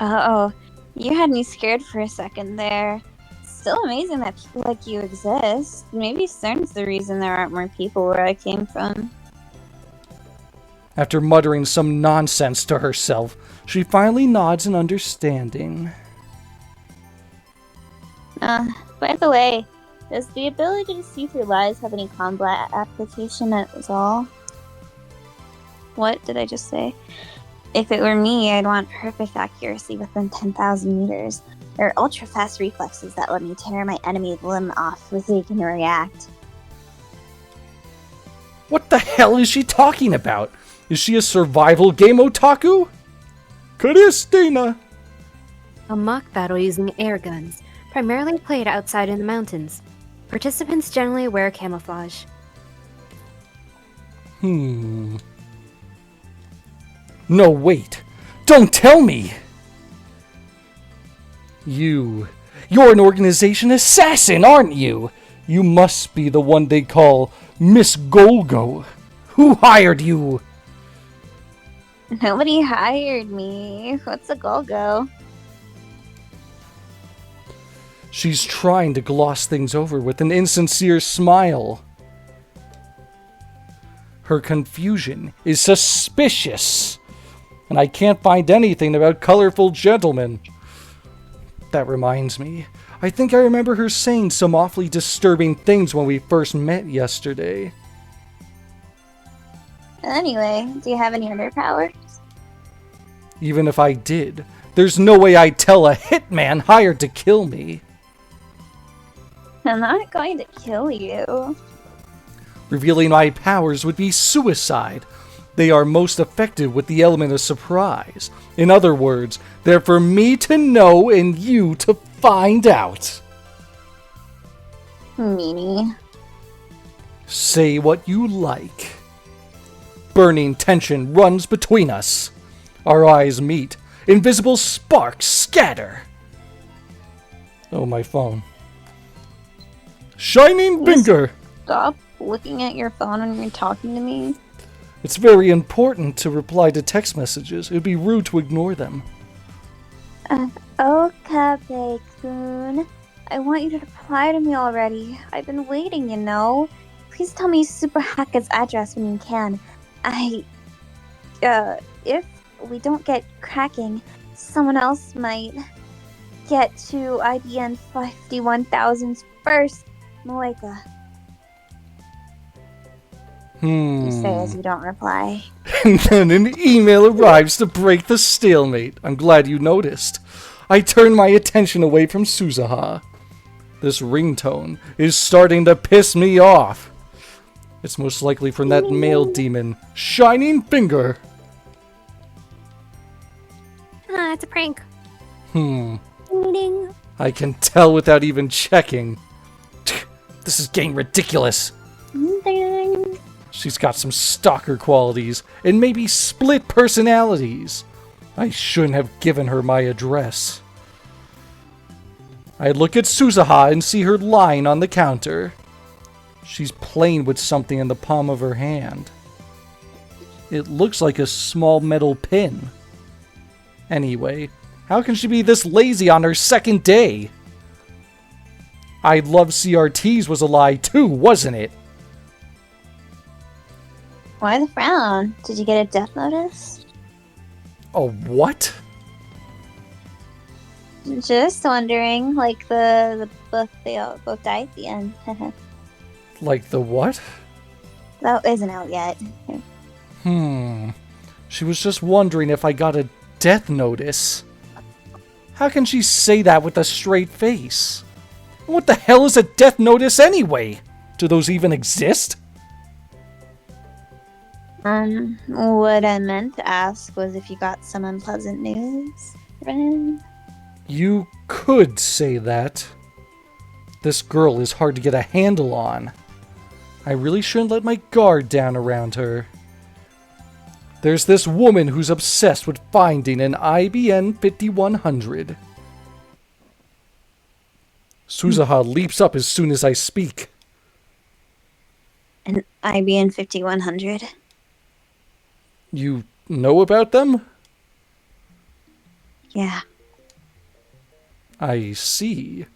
Uh-oh. You had me scared for a second there. Still amazing that people like you exist. Maybe CERN's the reason there aren't more people where I came from. After muttering some nonsense to herself, she finally nods in understanding. By the way, does the ability to see through lies have any combat application at all? What did I just say? If it were me, I'd want perfect accuracy within 10,000 meters. They're ultra-fast reflexes that let me tear my enemy's limb off before they can react. What the hell is she talking about? Is she a survival game otaku? Christina! A mock battle using air guns, primarily played outside in the mountains. Participants generally wear camouflage. No, wait. Don't tell me! You're an organization assassin, aren't you? You must be the one they call Miss Golgo. Who hired you? Nobody hired me. What's a Golgo? She's trying to gloss things over with an insincere smile. Her confusion is suspicious, and I can't find anything about colorful gentlemen. That reminds me, I think I remember her saying some awfully disturbing things when we first met yesterday. Anyway, do you have any other powers? Even if I did, there's no way I'd tell a hitman hired to kill me. I'm not going to kill you. Revealing my powers would be suicide. They are most effective with the element of surprise. In other words, they're for me to know and you to find out. Meanie. Say what you like. Burning tension runs between us. Our eyes meet. Invisible sparks scatter. Oh, my phone. Shining finger! Stop looking at your phone when you're talking to me. It's very important to reply to text messages. It would be rude to ignore them. Okabe-kun. I want you to reply to me already. I've been waiting, you know. Please tell me Super Haka's address when you can. If we don't get cracking, someone else might get to IBN 51,000 first. Moeka. You say as you don't reply. And then an email arrives to break the stalemate. I'm glad you noticed. I turn my attention away from Suzuha. This ringtone is starting to piss me off. It's most likely from that male demon, Shining Finger. It's a prank. Ding. Ding. I can tell without even checking. This is getting ridiculous. Ding. She's got some stalker qualities, and maybe split personalities. I shouldn't have given her my address. I look at Suzuha and see her lying on the counter. She's playing with something in the palm of her hand. It looks like a small metal pin. Anyway, how can she be this lazy on her second day? I love CRTs was a lie too, wasn't it? Why the frown? Did you get a death notice? Oh, what? Just wondering, like they all both died at the end. Like the what? That isn't out yet. She was just wondering if I got a death notice. How can she say that with a straight face? What the hell is a death notice anyway? Do those even exist? What I meant to ask was if you got some unpleasant news, friend. You could say that. This girl is hard to get a handle on. I really shouldn't let my guard down around her. There's this woman who's obsessed with finding an IBN 5100. Suzuha leaps up as soon as I speak. An IBN 5100. You know about them? Yeah. I see.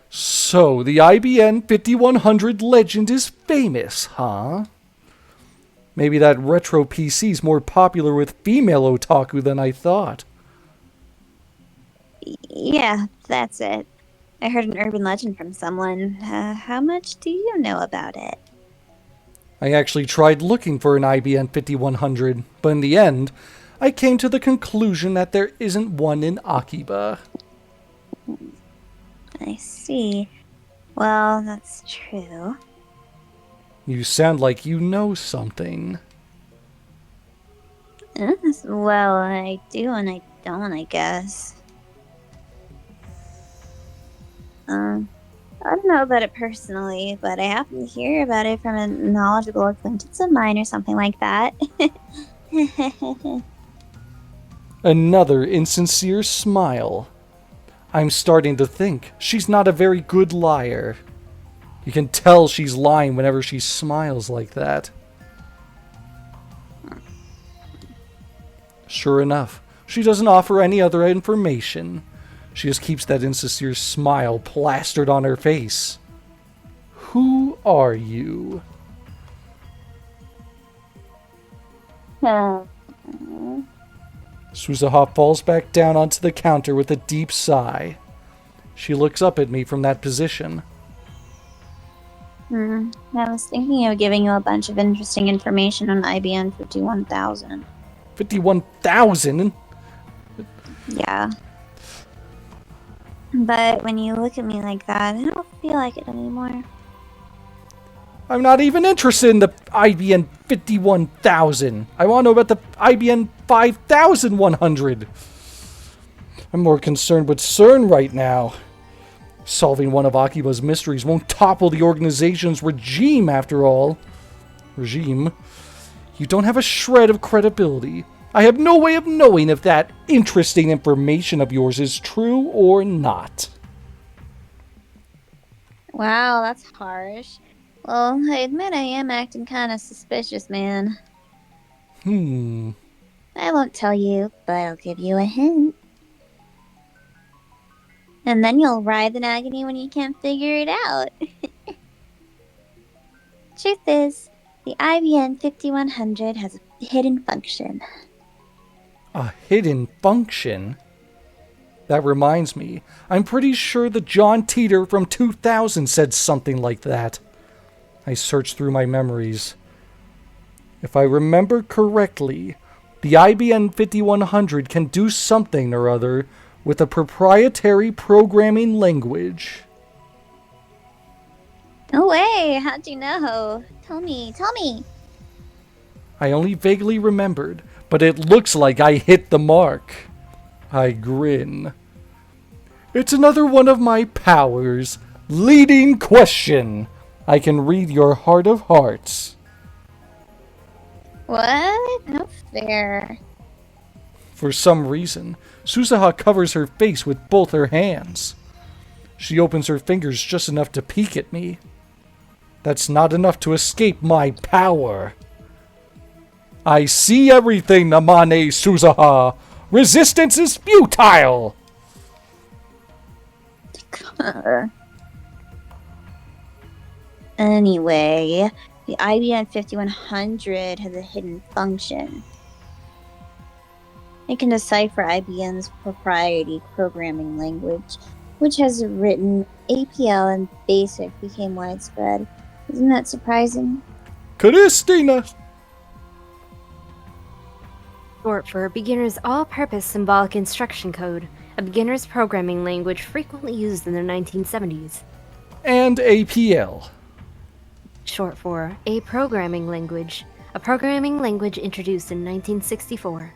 So, the IBN 5100 legend is famous, huh? Maybe that retro PC's more popular with female otaku than I thought. Yeah, that's it. I heard an urban legend from someone. How much do you know about it? I actually tried looking for an IBN 5100, but in the end, I came to the conclusion that there isn't one in Akiba. I see. Well, that's true. You sound like you know something. Well, I do and I don't, I guess. I don't know about it personally, but I happen to hear about it from a knowledgeable acquaintance of mine or something like that. Another insincere smile. I'm starting to think she's not a very good liar. You can tell she's lying whenever she smiles like that. Sure enough, she doesn't offer any other information. She just keeps that insincere smile plastered on her face. Who are you? Suzuha falls back down onto the counter with a deep sigh. She looks up at me from that position. I was thinking of giving you a bunch of interesting information on IBM 51,000. 51,000? Yeah. But when you look at me like that, I don't feel like it anymore. I'm not even interested in the IBM 51,000. I want to know about the IBM 5100. I'm more concerned with CERN right now. Solving one of Akiba's mysteries won't topple the organization's regime, after all. Regime? You don't have a shred of credibility. I have no way of knowing if that interesting information of yours is true or not. Wow, that's harsh. Well, I admit I am acting kind of suspicious, man. I won't tell you, but I'll give you a hint. And then you'll writhe in agony when you can't figure it out. Truth is, the IBM 5100 has a hidden function. A hidden function? That reminds me, I'm pretty sure that John Titor from 2000 said something like that. I searched through my memories. If I remember correctly, the IBM 5100 can do something or other with a proprietary programming language. No way! How'd you know? Tell me! I only vaguely remembered, but it looks like I hit the mark. I grin. It's another one of my powers. Leading question. I can read your heart of hearts. What? No fair. For some reason, Suzuha covers her face with both her hands. She opens her fingers just enough to peek at me. That's not enough to escape my power. I see everything, Amane Suzuha. Resistance is futile. Anyway, the IBM 5100 has a hidden function. It can decipher IBM's proprietary programming language, which has written APL and BASIC became widespread. Isn't that surprising? Christina! Short for Beginner's All-Purpose Symbolic Instruction Code, a beginner's programming language frequently used in the 1970s. And APL. Short for A Programming Language, a programming language introduced in 1964.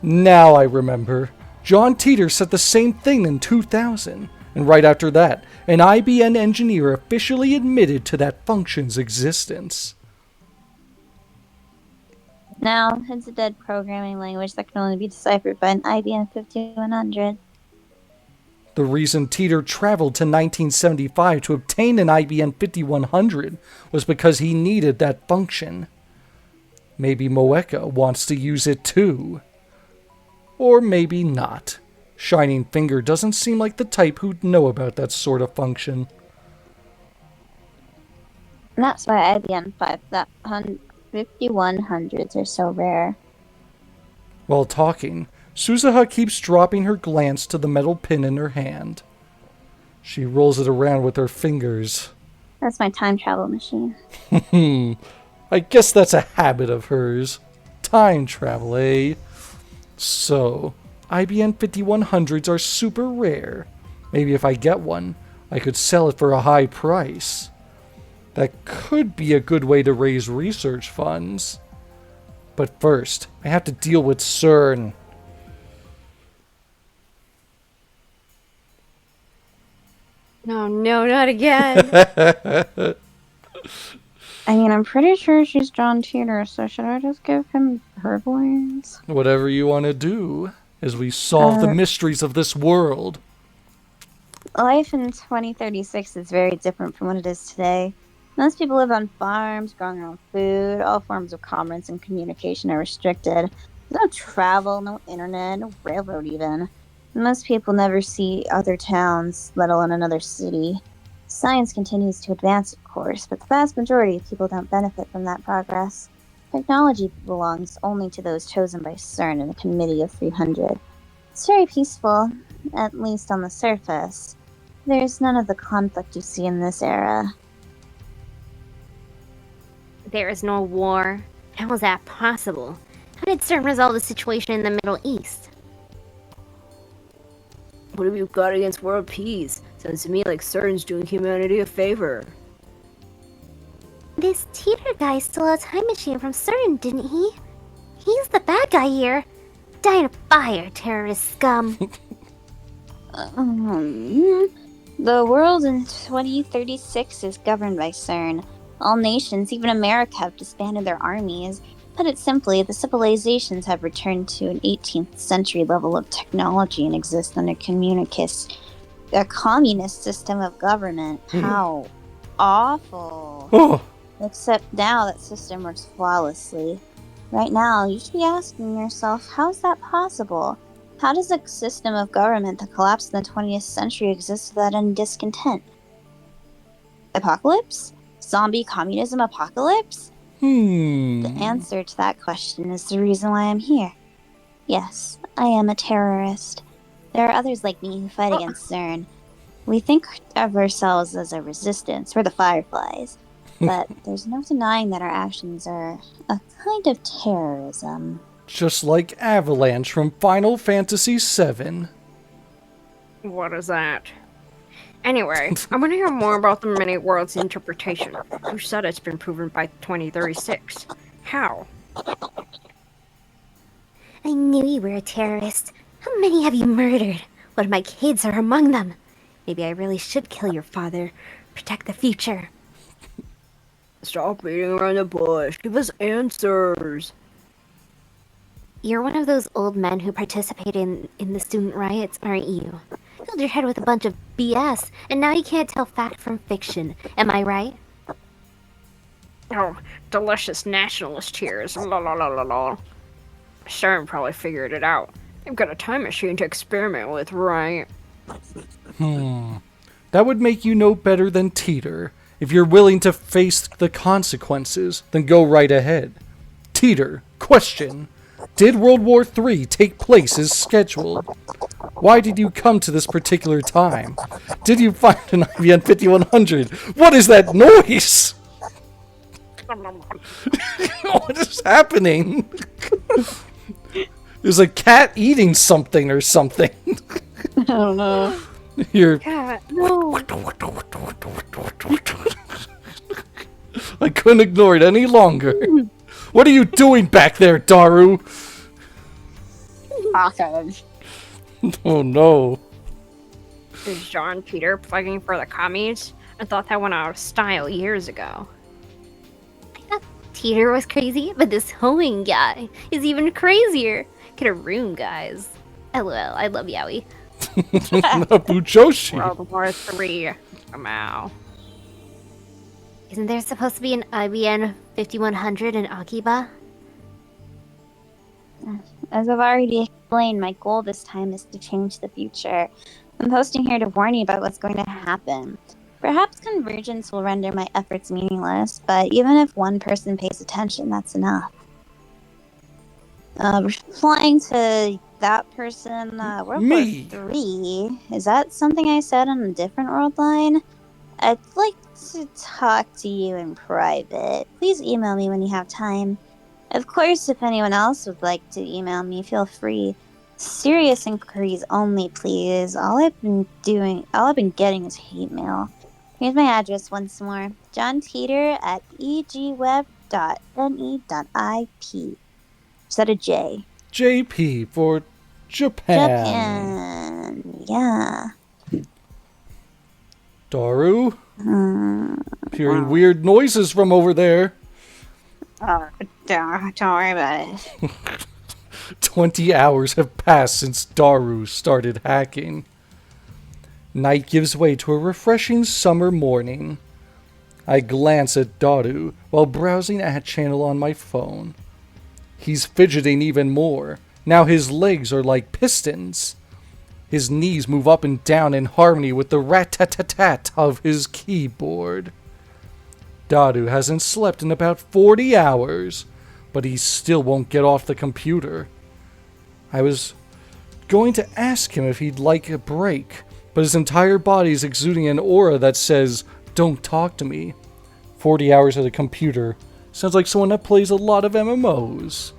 Now I remember. John Titor said the same thing in 2000, and right after that, an IBM engineer officially admitted to that function's existence. Now, it's a dead programming language that can only be deciphered by an IBM 5100. The reason Titor traveled to 1975 to obtain an IBM 5100 was because he needed that function. Maybe Moeka wants to use it too. Or maybe not. Shining Finger doesn't seem like the type who'd know about that sort of function. And that's why IBM 5100s are so rare. While talking, Suzuha keeps dropping her glance to the metal pin in her hand. She rolls it around with her fingers. That's my time travel machine. I guess that's a habit of hers. Time travel, eh? So, IBN 5100s are super rare. Maybe if I get one, I could sell it for a high price. That could be a good way to raise research funds. But first, I have to deal with CERN. No, not again. I mean, I'm pretty sure she's John Titor, so should I just give him her voice? Whatever you want to do, as we solve the mysteries of this world. Life in 2036 is very different from what it is today. Most people live on farms, growing their own food. All forms of commerce and communication are restricted. There's no travel, no internet, no railroad even. Most people never see other towns, let alone another city. Science continues to advance, of course, but the vast majority of people don't benefit from that progress. Technology belongs only to those chosen by CERN and a committee of 300. It's very peaceful, at least on the surface. There's none of the conflict you see in this era. There is no war. How is that possible? How did CERN resolve the situation in the Middle East? What have you got against world peace? Sounds to me like CERN's doing humanity a favor. This Titor guy stole a time machine from CERN, didn't he? He's the bad guy here. Die in a fire, terrorist scum. The world in 2036 is governed by CERN. All nations, even America, have disbanded their armies. Put it simply, the civilizations have returned to an 18th century level of technology and exist under a communist system of government. How awful. Oh, Except now that system works flawlessly. Right now, you should be asking yourself, how is that possible? How does a system of government that collapsed in the 20th century exist without any discontent? Apocalypse? Zombie communism apocalypse? The answer to that question is the reason why I'm here. Yes, I am a terrorist. There are others like me who fight against CERN. We think of ourselves as a resistance. We're the Fireflies. But there's no denying that our actions are a kind of terrorism. Just like Avalanche from Final Fantasy VII. What is that? Anyway, I want to hear more about the many worlds interpretation. You said it's been proven by 2036. How? I knew you were a terrorist. How many have you murdered? One of my kids are among them. Maybe I really should kill your father. Protect the future. Stop beating around the bush. Give us answers. You're one of those old men who participated in the student riots, aren't you? Filled your head with a bunch of BS, and now you can't tell fact from fiction. Am I right? Oh, delicious nationalist cheers. La la la la la. CERN probably figured it out. They've got a time machine to experiment with, right? That would make you no better than Titor. If you're willing to face the consequences, then go right ahead. Titor, question. Did World War III take place as scheduled? Why did you come to this particular time? Did you find an IBN 5100? What is that noise? What is happening? There's a cat eating something or something. I don't know. Here. Cat, no. I couldn't ignore it any longer. What are you doing back there, Daru? Awesome. Oh no. Is John Titor plugging for the commies? I thought that went out of style years ago. I thought Titor was crazy, but this hoeing guy is even crazier. Get a room, guys. LOL, I love Yowie. Nabujoshi. World War III. Wow. Isn't there supposed to be an IBN 5100 in Akiba? As I've already explained, my goal this time is to change the future. I'm posting here to warn you about what's going to happen. Perhaps convergence will render my efforts meaningless, but even if one person pays attention, that's enough. Replying to that person, World Me. War III, is that something I said on a different world line? I'd like to talk to you in private. Please email me when you have time. Of course, if anyone else would like to email me, feel free. Serious inquiries only, please. All I've been getting is hate mail. Here's my address once more. John Titor at egweb.ne.ip. Is that a J? JP for Japan. Japan. Yeah. Daru, Hmm. hearing weird noises from over there. Don't worry about it. 20 hours have passed since Daru started hacking. Night gives way to a refreshing summer morning. I glance at Daru while browsing a channel on my phone. He's fidgeting even more. Now his legs are like pistons. His knees move up and down in harmony with the rat-tat-tat-tat of his keyboard. Daru hasn't slept in about 40 hours, but he still won't get off the computer. I was going to ask him if he'd like a break, but his entire body is exuding an aura that says, "Don't talk to me." 40 hours at a computer. Sounds like someone that plays a lot of MMOs.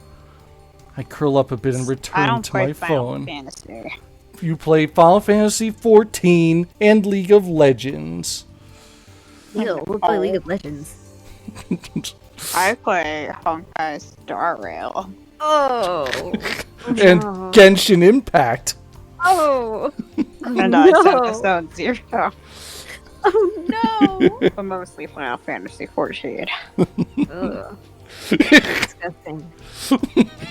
I curl up a bit and I return don't to play my Final phone. Fantasy. You play Final Fantasy XIV and League of Legends. Ew, we'll play League of Legends. I play Honkai Star Rail. Oh. And Genshin Impact. Oh. And I episode 0. Oh no. But mostly Final Fantasy 14. Ugh. Disgusting.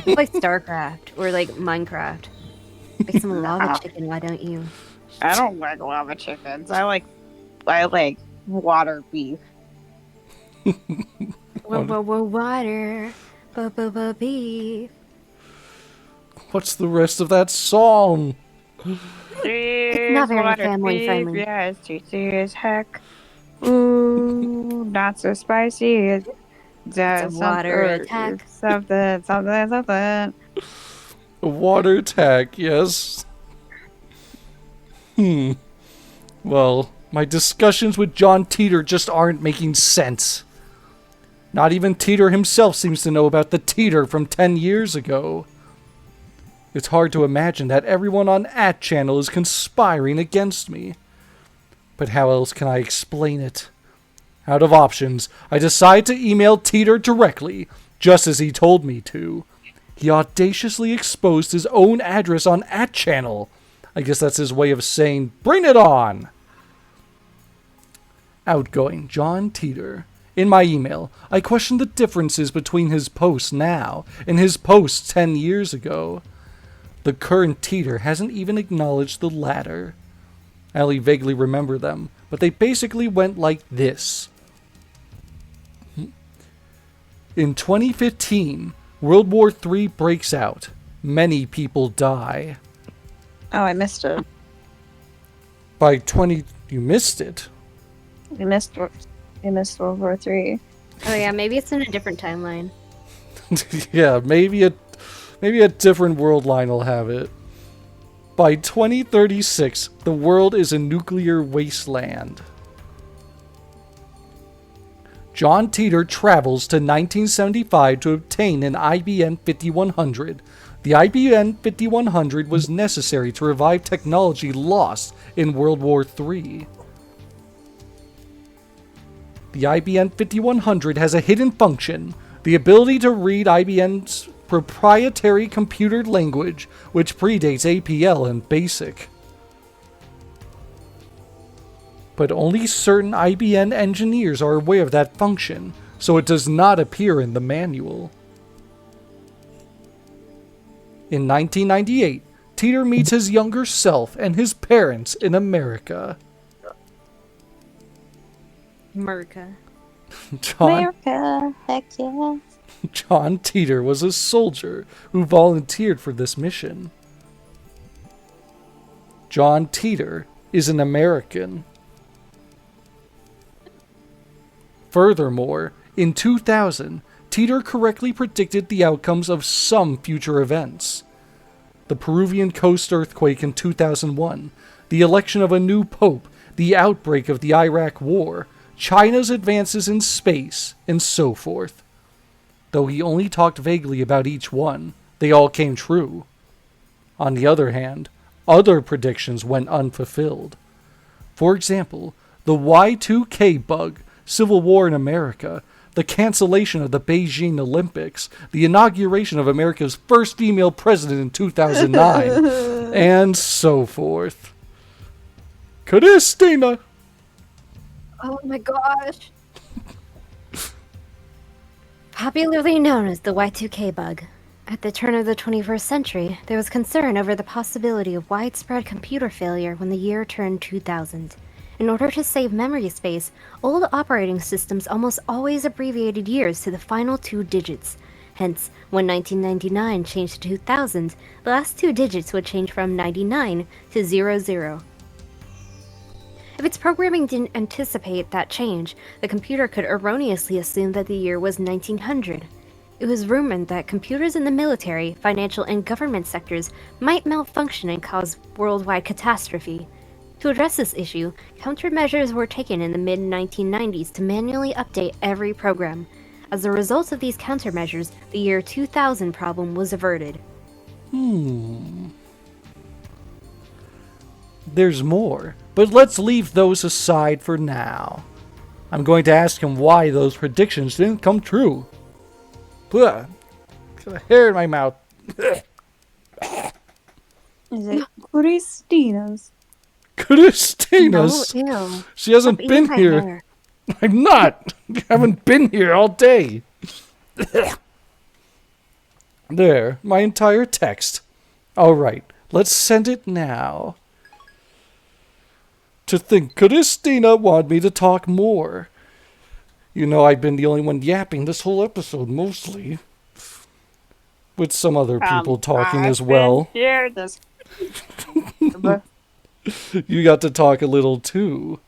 Like StarCraft or like Minecraft. Make some lava chicken, why don't you? I don't like lava chickens. I like water beef. Water. Beef. What's the rest of that song? It's not very family friendly. Yes, juicy as heck. Ooh, not so spicy. It's a water attack. Something. A water attack, yes. Well, my discussions with John Titor just aren't making sense. Not even Titor himself seems to know about the Titor from 10 years ago. It's hard to imagine that everyone on @channel is conspiring against me. But how else can I explain it? Out of options, I decide to email Titor directly, just as he told me to. He audaciously exposed his own address on @channel. I guess that's his way of saying, "Bring it on!" Outgoing John Titor. In my email, I question the differences between his posts now and his posts 10 years ago. The current Titor hasn't even acknowledged the latter. I only vaguely remember them, but they basically went like this. In 2015, World War III breaks out. Many people die. Oh, I missed it. You missed it? You missed World War 3. Oh yeah, maybe it's in a different timeline. Yeah, maybe a different world line will have it. By 2036, the world is a nuclear wasteland. John Titor travels to 1975 to obtain an IBM 5100. The IBM 5100 was necessary to revive technology lost in World War III. The IBM 5100 has a hidden function, the ability to read IBM's proprietary computer language, which predates APL and BASIC. But only certain IBM engineers are aware of that function, so it does not appear in the manual. In 1998, Titor meets his younger self and his parents in America. America. America, heck yeah. John Titor was a soldier who volunteered for this mission. John Titor is an American. Furthermore, in 2000, Titor correctly predicted the outcomes of some future events. The Peruvian coast earthquake in 2001, the election of a new pope, the outbreak of the Iraq War, China's advances in space, and so forth. Though he only talked vaguely about each one, they all came true. On the other hand, other predictions went unfulfilled. For example, the Y2K bug, Civil War in America, the cancellation of the Beijing Olympics, the inauguration of America's first female president in 2009, and so forth. Christina! Oh my gosh. Popularly known as the Y2K bug. At the turn of the 21st century, there was concern over the possibility of widespread computer failure when the year turned 2000. In order to save memory space, old operating systems almost always abbreviated years to the final 2 digits. Hence, when 1999 changed to 2000, the last 2 digits would change from 99 to 00. If its programming didn't anticipate that change, the computer could erroneously assume that the year was 1900. It was rumored that computers in the military, financial, and government sectors might malfunction and cause worldwide catastrophe. To address this issue, countermeasures were taken in the mid-1990s to manually update every program. As a result of these countermeasures, the year 2000 problem was averted. There's more, but let's leave those aside for now. I'm going to ask him why those predictions didn't come true. Got a hair in my mouth. Is it Christina's? Christina's? No, ew. She hasn't Stop been eating my here. hair. I'm not. You haven't been here all day. There, my entire text. Alright, let's send it now. To think Christina wanted me to talk more. You know, I've been the only one yapping this whole episode, mostly. With some other people talking I've as well. been here this You got to talk a little too.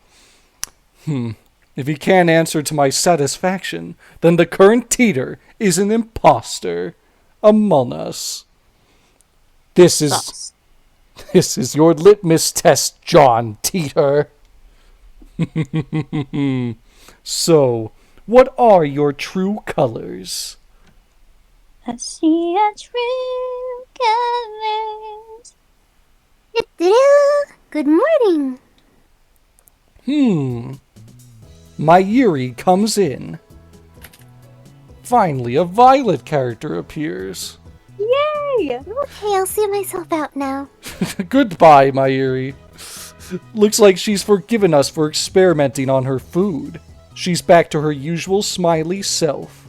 If he can't answer to my satisfaction, then the current Titor is an imposter among us. This is your litmus test, John Titor. So, what are your true colors? I see a true colors. Good morning. Mayuri comes in. Finally, a Violet character appears. Yay! Okay, I'll see myself out now. Goodbye, Mayuri. Looks like she's forgiven us for experimenting on her food. She's back to her usual smiley self.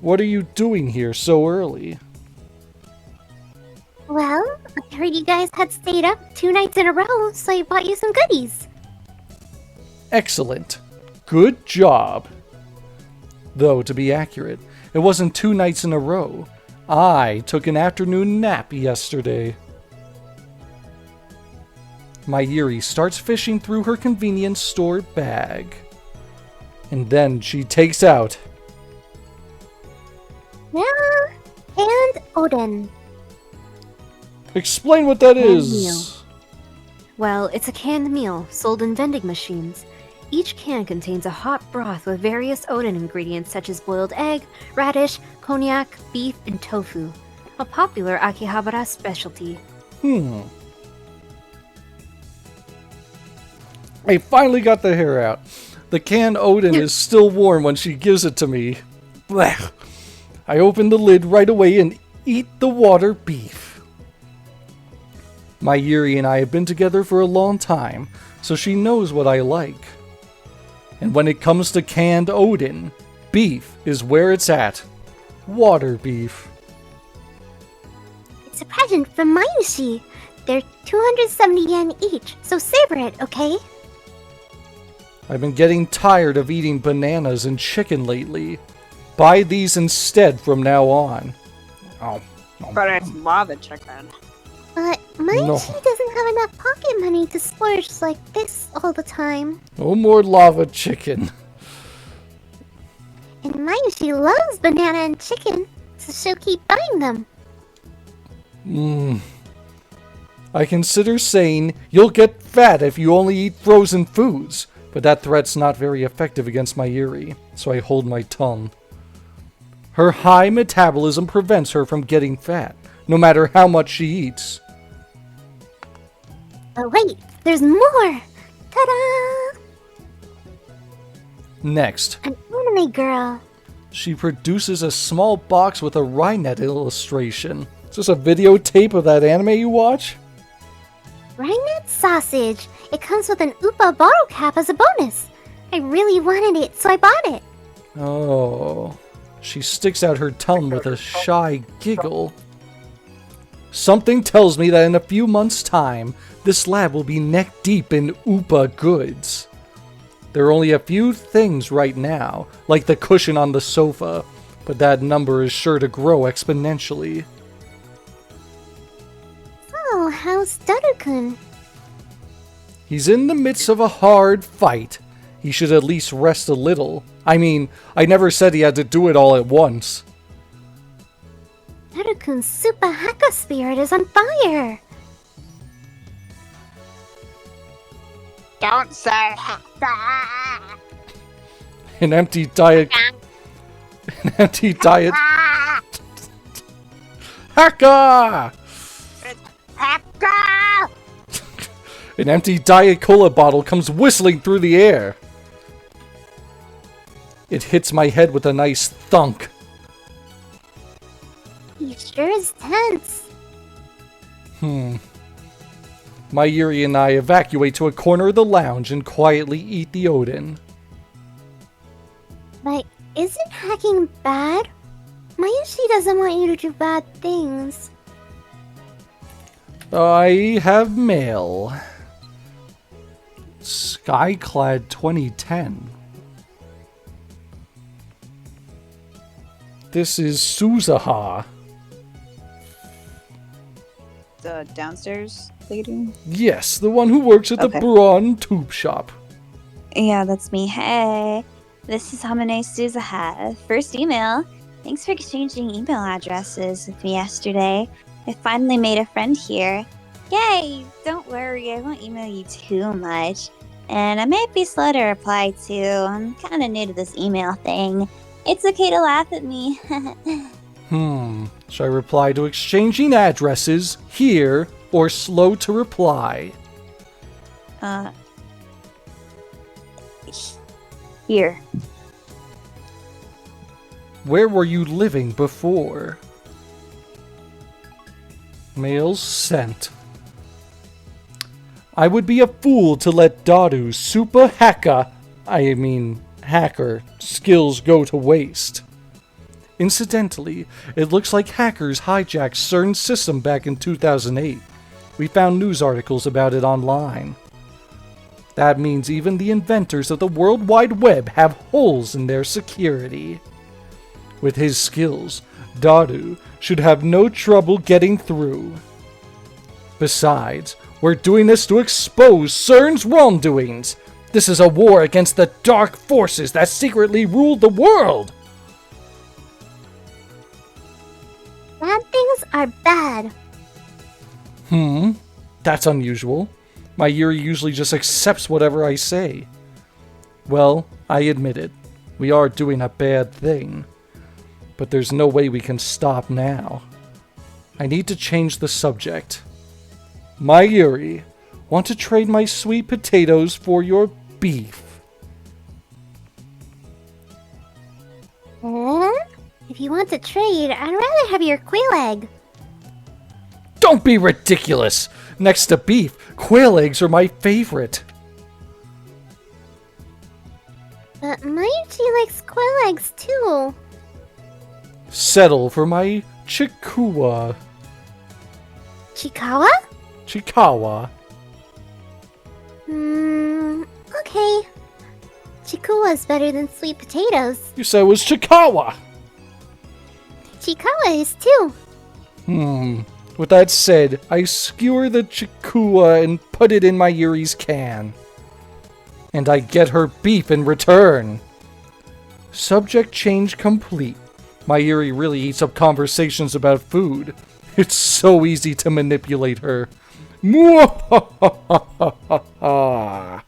What are you doing here so early? Well, I heard you guys had stayed up 2 nights in a row, so I bought you some goodies. Excellent. Good job. Though, to be accurate, it wasn't 2 nights in a row. I took an afternoon nap yesterday. Mayuri starts fishing through her convenience store bag. And then she takes out... Well, and Odin. Explain what that Canned is. meal. Well, it's a canned meal sold in vending machines. Each can contains a hot broth with various Odin ingredients such as boiled egg, radish, cognac, beef, and tofu. A popular Akihabara specialty. I finally got the hair out. The canned Odin is still warm when she gives it to me. Blech. I open the lid right away and eat the water beef. Mayuri and I have been together for a long time, so she knows what I like. And when it comes to canned Odin, beef is where it's at. Water beef. It's a present from Mayushi. They're 270 yen each, so savor it, okay? I've been getting tired of eating bananas and chicken lately. Buy these instead from now on. Oh, But it's lava chicken. But Mayushi No. doesn't have enough pocket money to splurge like this all the time. no more lava chicken. And Mayushi loves banana and chicken, so she'll keep buying them. I consider saying you'll get fat if you only eat frozen foods, but that threat's not very effective against Mayuri, so I hold my tongue. Her high metabolism prevents her from getting fat, no matter how much she eats. But wait, there's more! Ta-da! Next, An anime girl. she produces a small box with a Rynet illustration. Is this a videotape of that anime you watch? Rhineland sausage. It comes with an Oopa bottle cap as a bonus. I really wanted it, so I bought it. Oh. She sticks out her tongue with a shy giggle. Something tells me that in a few months' time, this lab will be neck deep in Oopa goods. There are only a few things right now, like the cushion on the sofa, but that number is sure to grow exponentially. Oh, how's Daru-kun? He's in the midst of a hard fight. He should at least rest a little. I mean, I never said he had to do it all at once. Daru-kun's super hacker spirit is on fire. Don't say An empty diet... An empty diet... Haka! An empty Diet Cola bottle comes whistling through the air. It hits my head with a nice thunk. He sure is tense. Mayuri and I evacuate to a corner of the lounge and quietly eat the Odin. But isn't hacking bad? Mayushi doesn't want you to do bad things. I have mail. Skyclad 2010. This is Suzaha. The downstairs lady? Yes, the one who works at the Okay. Brawn Tube Shop. Yeah, that's me. Hey, this is Hamane Suzaha. First email. Thanks for exchanging email addresses with me yesterday. I finally made a friend here. Yay! Don't worry, I won't email you too much. And I might be slow to reply too. I'm kind of new to this email thing. It's okay to laugh at me. Should I reply to exchanging addresses here or slow to reply? Here. Where were you living before? Mail sent. I would be a fool to let Daru's super hacker skills go to waste. Incidentally, it looks like hackers hijacked CERN's system back in 2008. We found news articles about it online. That means even the inventors of the World Wide Web have holes in their security. With his skills, Daru should have no trouble getting through. Besides, we're doing this to expose CERN's wrongdoings. This is a war against the dark forces that secretly ruled the world. Bad things are bad. That's unusual. Mayuri usually just accepts whatever I say. Well, I admit it. We are doing a bad thing. But there's no way we can stop now. I need to change the subject. Mayuri, want to trade my sweet potatoes for your beef? If you want to trade, I'd rather have your quail egg. Don't be ridiculous! Next to beef, quail eggs are my favorite. But Mayuchi likes quail eggs too. Settle for my chikuwa. Chikawa? Chikawa. Okay. Chikuwa's better than sweet potatoes. You said it was Chikawa! Chikawa is too. With that said, I skewer the chikuwa and put it in Mayuri's can. And I get her beef in return. Subject change complete. Mayuri really eats up conversations about food. It's so easy to manipulate her. Muahahaha.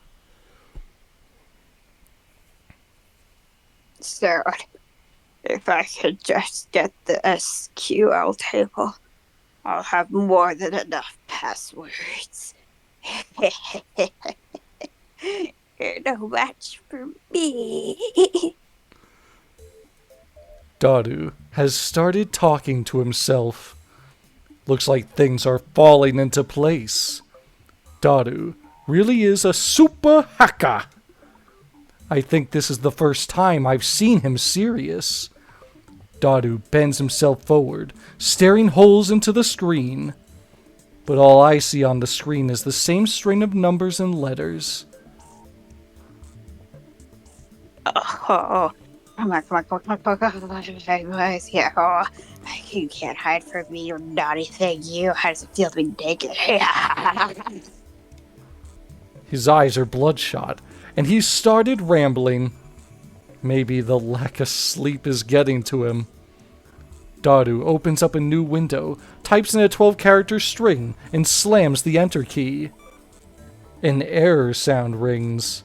Sarah, if I could just get the SQL table, I'll have more than enough passwords. You're no match for me. Daru has started talking to himself. Looks like things are falling into place. Daru really is a super hacker. I think this is the first time I've seen him serious. Daru bends himself forward, staring holes into the screen. But all I see on the screen is the same string of numbers and letters. Oh, come on. Yeah, oh, you can't hide from me, you naughty thing. You, how does it feel to be naked? His eyes are bloodshot, and he started rambling. Maybe the lack of sleep is getting to him. Daru opens up a new window, types in a 12-character string, and slams the enter key. An error sound rings.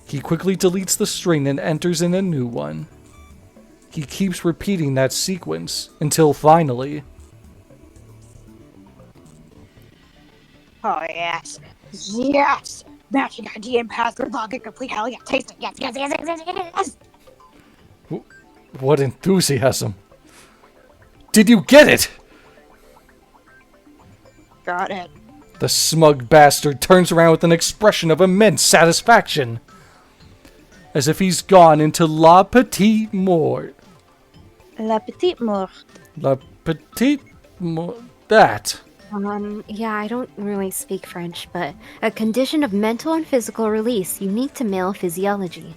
He quickly deletes the string and enters in a new one. He keeps repeating that sequence until finally... Oh, yes. Yes! Matching ID and password login complete. Hell yeah, taste it. Yes. What enthusiasm! Did you get it? Got it. The smug bastard turns around with an expression of immense satisfaction. As if he's gone into La Petite Mort. La petite mort. La Petite Mort. That. Yeah, I don't really speak French, but a condition of mental and physical release unique to male physiology,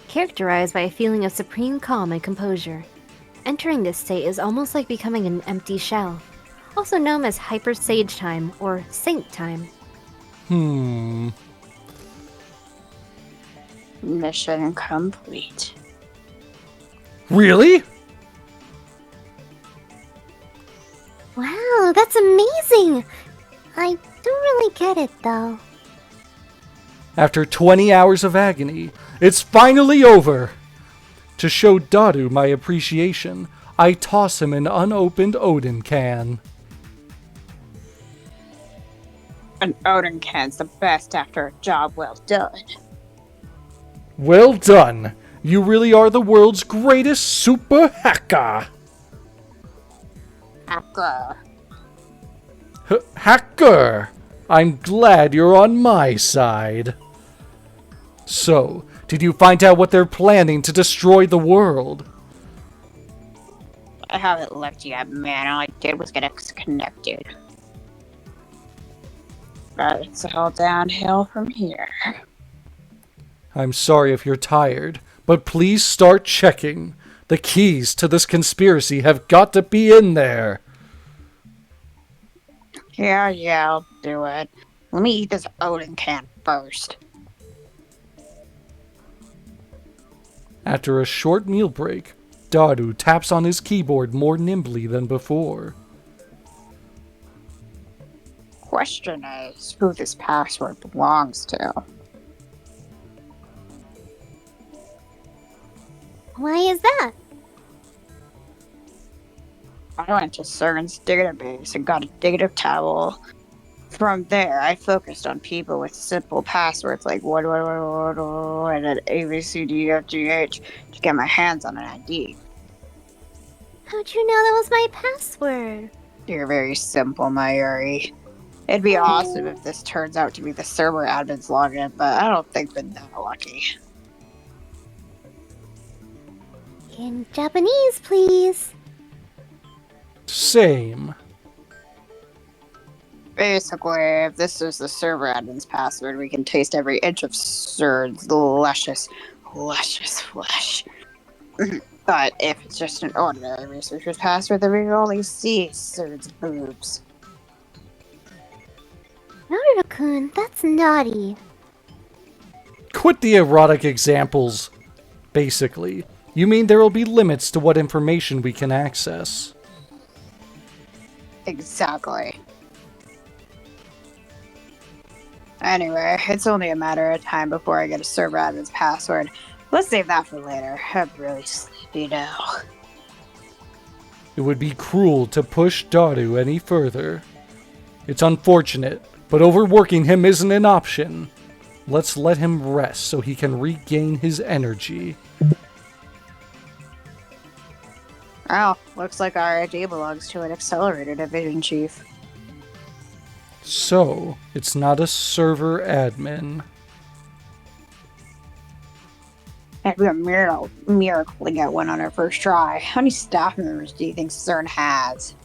characterized by a feeling of supreme calm and composure. Entering this state is almost like becoming an empty shell, also known as hyper sage time or saint time. Mission complete. Really? Wow, that's amazing! I don't really get it, though. After 20 hours of agony, it's finally over. To show Daru my appreciation, I toss him an unopened Odin can. An Odin can's the best after a job well done. Well done! You really are the world's greatest super hacker! Hacker! I'm glad you're on my side. So, did you find out what they're planning to destroy the world? I haven't looked yet, man. All I did was get us connected. But it's all downhill from here. I'm sorry if you're tired, but please start checking. The keys to this conspiracy have got to be in there. Yeah, I'll do it. Let me eat this Odin can first. After a short meal break, Daru taps on his keyboard more nimbly than before. Question is, who this password belongs to. Why is that? I went to CERN's database and got a data table. From there, I focused on people with simple passwords like what and then ABCDFGH to get my hands on an ID. How'd you know that was my password? You're very simple, Mayuri. It'd be awesome if this turns out to be the server admin's login, but I don't think we're that lucky. In Japanese, please. Same. Basically, if this is the server admin's password, we can taste every inch of CERN's luscious flesh. But if it's just an ordinary researcher's password, then we can only see CERN's boobs. Naruto-kun, that's naughty. Quit the erotic examples. Basically, you mean there will be limits to what information we can access. Exactly. Anyway, it's only a matter of time before I get a server admin's password. Let's save that for later. I'm really sleepy now. It would be cruel to push Daru any further. It's unfortunate, but overworking him isn't an option. Let's let him rest so he can regain his energy. Oh, looks like our idea belongs to an accelerator division chief. So, it's not a server admin. It'd be a miracle to get one on our first try. How many staff members do you think CERN has?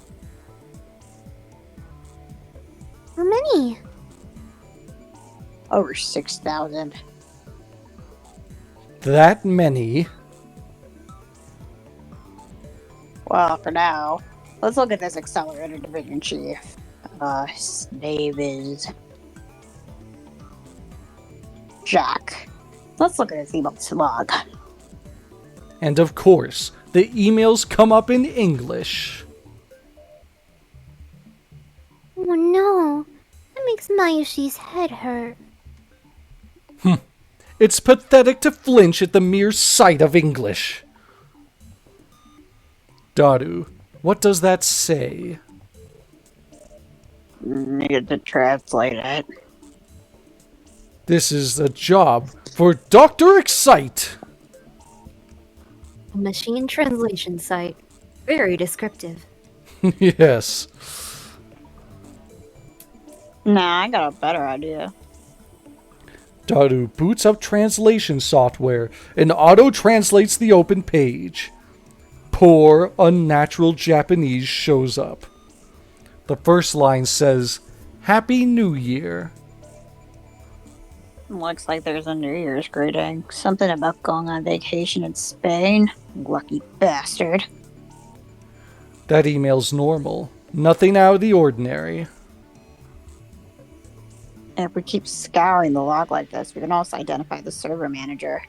How many? Over 6,000. That many? Well, for now, let's look at this accelerator division chief. His name is Jack. Let's look at his email log. And of course, the emails come up in English. Oh no, that makes Mayushi's head hurt. It's pathetic to flinch at the mere sight of English. Daru, what does that say? Need to translate it. This is a job for Dr. Excite. A machine translation site. Very descriptive. Yes. Nah, I got a better idea. Daru boots up translation software and auto-translates the open page. Poor, unnatural Japanese shows up. The first line says, Happy New Year. Looks like there's a New Year's greeting. Something about going on vacation in Spain. Lucky bastard. That email's normal. Nothing out of the ordinary. If we keep scouring the log like this, we can also identify the server manager.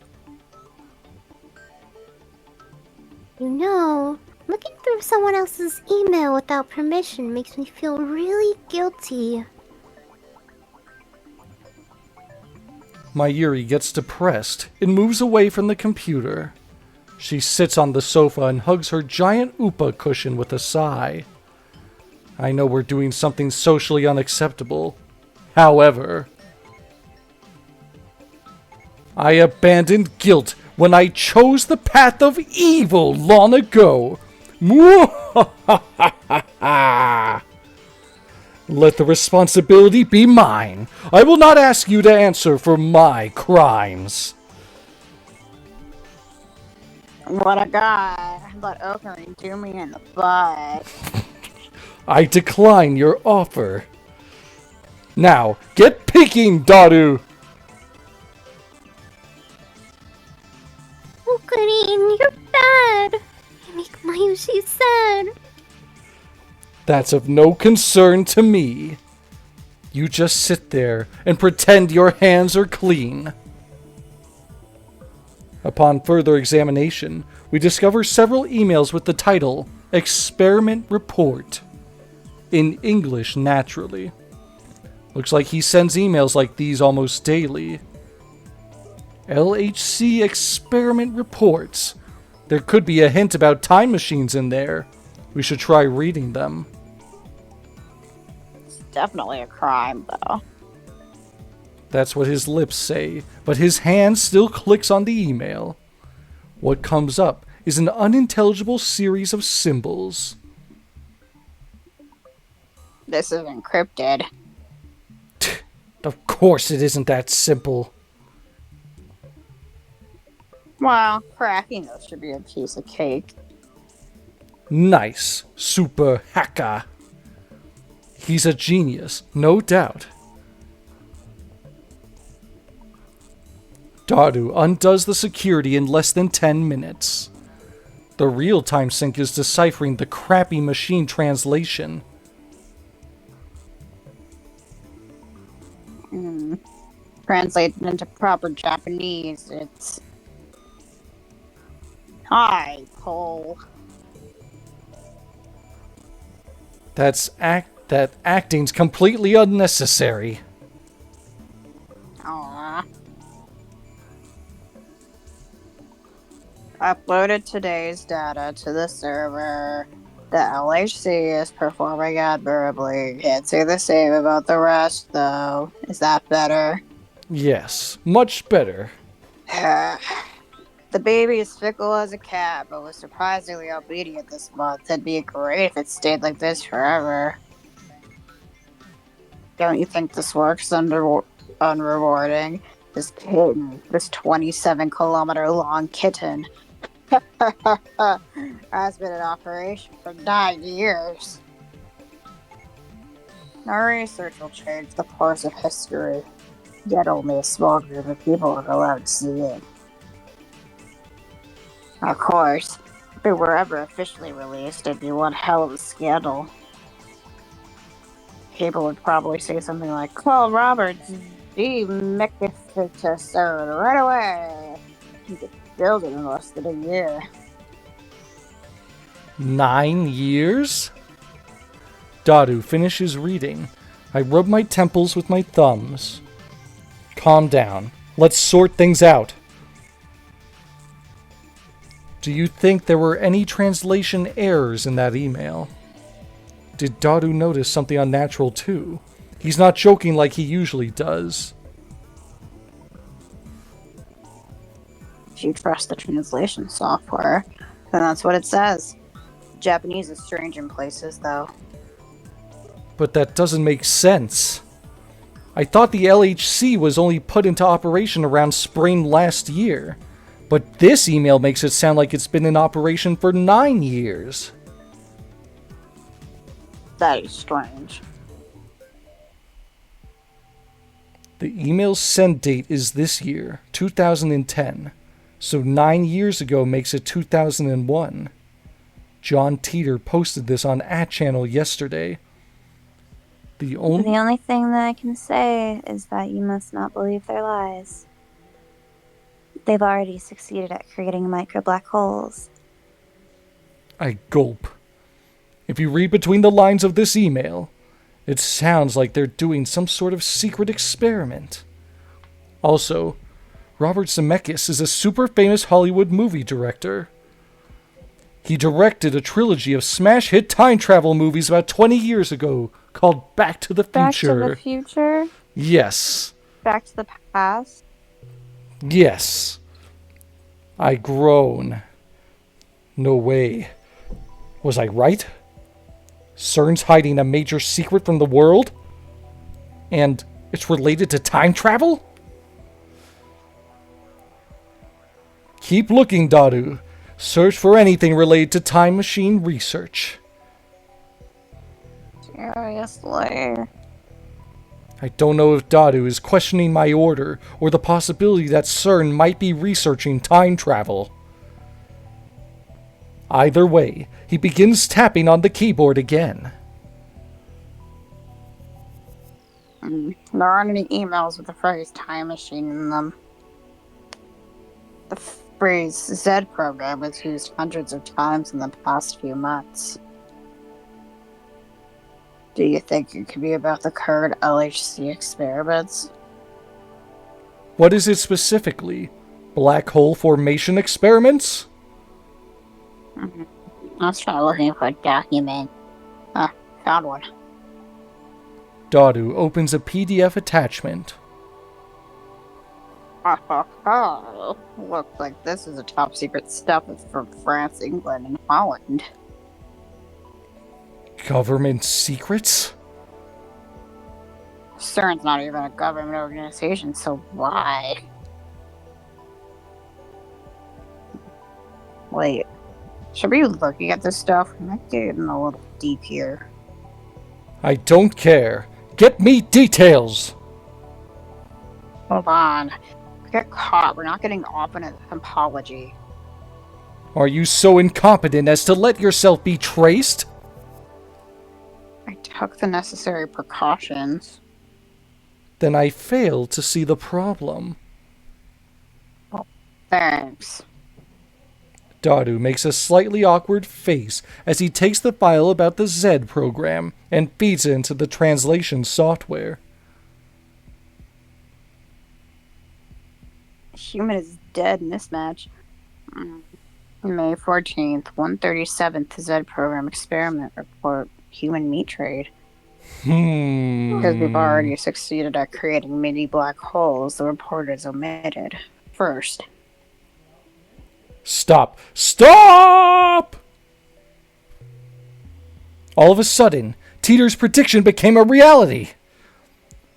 You know, looking through someone else's email without permission makes me feel really guilty. Mayuri gets depressed and moves away from the computer. She sits on the sofa and hugs her giant Upa cushion with a sigh. I know we're doing something socially unacceptable. However, I abandoned guilt when I chose the path of evil long ago. Muahahaha. Let the responsibility be mine. I will not ask you to answer for my crimes. What a guy. But openly do me in the butt. I decline your offer. Now, get picking, Daru! Oh, Green, you're bad. You make Mayushi sad. That's of no concern to me. You just sit there and pretend your hands are clean. Upon further examination, we discover several emails with the title, Experiment Report. In English, naturally. Looks like he sends emails like these almost daily. LHC Experiment Reports. There could be a hint about time machines in there. We should try reading them. It's definitely a crime, though. That's what his lips say, but his hand still clicks on the email. What comes up is an unintelligible series of symbols. This is encrypted. Of course it isn't that simple. Well, cracking those should be a piece of cake. Nice, super hacker. He's a genius, no doubt. Daru undoes the security in less than 10 minutes. The real time sync is deciphering the crappy machine translation. Translated into proper Japanese, it's... Hi, Cole. That acting's completely unnecessary. Aww. Uploaded today's data to the server. The LHC is performing admirably. Can't say the same about the rest, though. Is that better? Yes, much better. The baby is fickle as a cat, but was surprisingly obedient this month. It'd be great if it stayed like this forever. Don't you think this works unrewarding? This kitten, this 27-kilometer long kitten, has been in operation for 9 years. Our research will change the course of history, yet only a small group of people are allowed to see it. Of course, if it were ever officially released, it'd be one hell of a scandal. People would probably say something like, "Call Roberts, demectifitus right away." You could build it in less than a year. 9 years? Daru finishes reading. I rub my temples with my thumbs. Calm down. Let's sort things out. Do you think there were any translation errors in that email? Did Daru notice something unnatural too? He's not joking like he usually does. If you trust the translation software, then that's what it says. Japanese is strange in places, though. But that doesn't make sense. I thought the LHC was only put into operation around spring last year. But this email makes it sound like it's been in operation for 9 years. That is strange. The email's send date is this year, 2010. So 9 years ago makes it 2001. John Titor posted this on @channel yesterday. The only thing that I can say is that you must not believe their lies. They've already succeeded at creating micro black holes. I gulp. If you read between the lines of this email, it sounds like they're doing some sort of secret experiment. Also, Robert Zemeckis is a super famous Hollywood movie director. He directed a trilogy of smash hit time travel movies about 20 years ago called Back to the Future. Back to the future? Yes. Back to the past? Yes. I groan. No way. Was I right? CERN's hiding a major secret from the world? And it's related to time travel? Keep looking, Daru. Search for anything related to time machine research. Seriously? I don't know if Daru is questioning my order or the possibility that CERN might be researching time travel. Either way, he begins tapping on the keyboard again. There aren't any emails with the phrase time machine in them. The phrase Z program was used hundreds of times in the past few months. Do you think it could be about the current LHC experiments? What is it specifically? Black hole formation experiments? Let's try looking for a document. Found one. Daru opens a PDF attachment. Looks like this is a top secret stuff from France, England, and Holland. Government secrets? CERN's not even a government organization, so why? Wait, should we be looking at this stuff? I'm getting a little deep here. I don't care. Get me details! Hold on. If we get caught, we're not getting off on an apology. Are you so incompetent as to let yourself be traced? I took the necessary precautions. Then I fail to see the problem. Thanks. Daru makes a slightly awkward face as he takes the file about the Z program and feeds it into the translation software. Human is dead mismatch. May 14th, 137th Z Program Experiment Report, Human Meat Trade. Because we've already succeeded at creating mini black holes, the report is omitted. First. Stop! Stop! All of a sudden, Titor's prediction became a reality.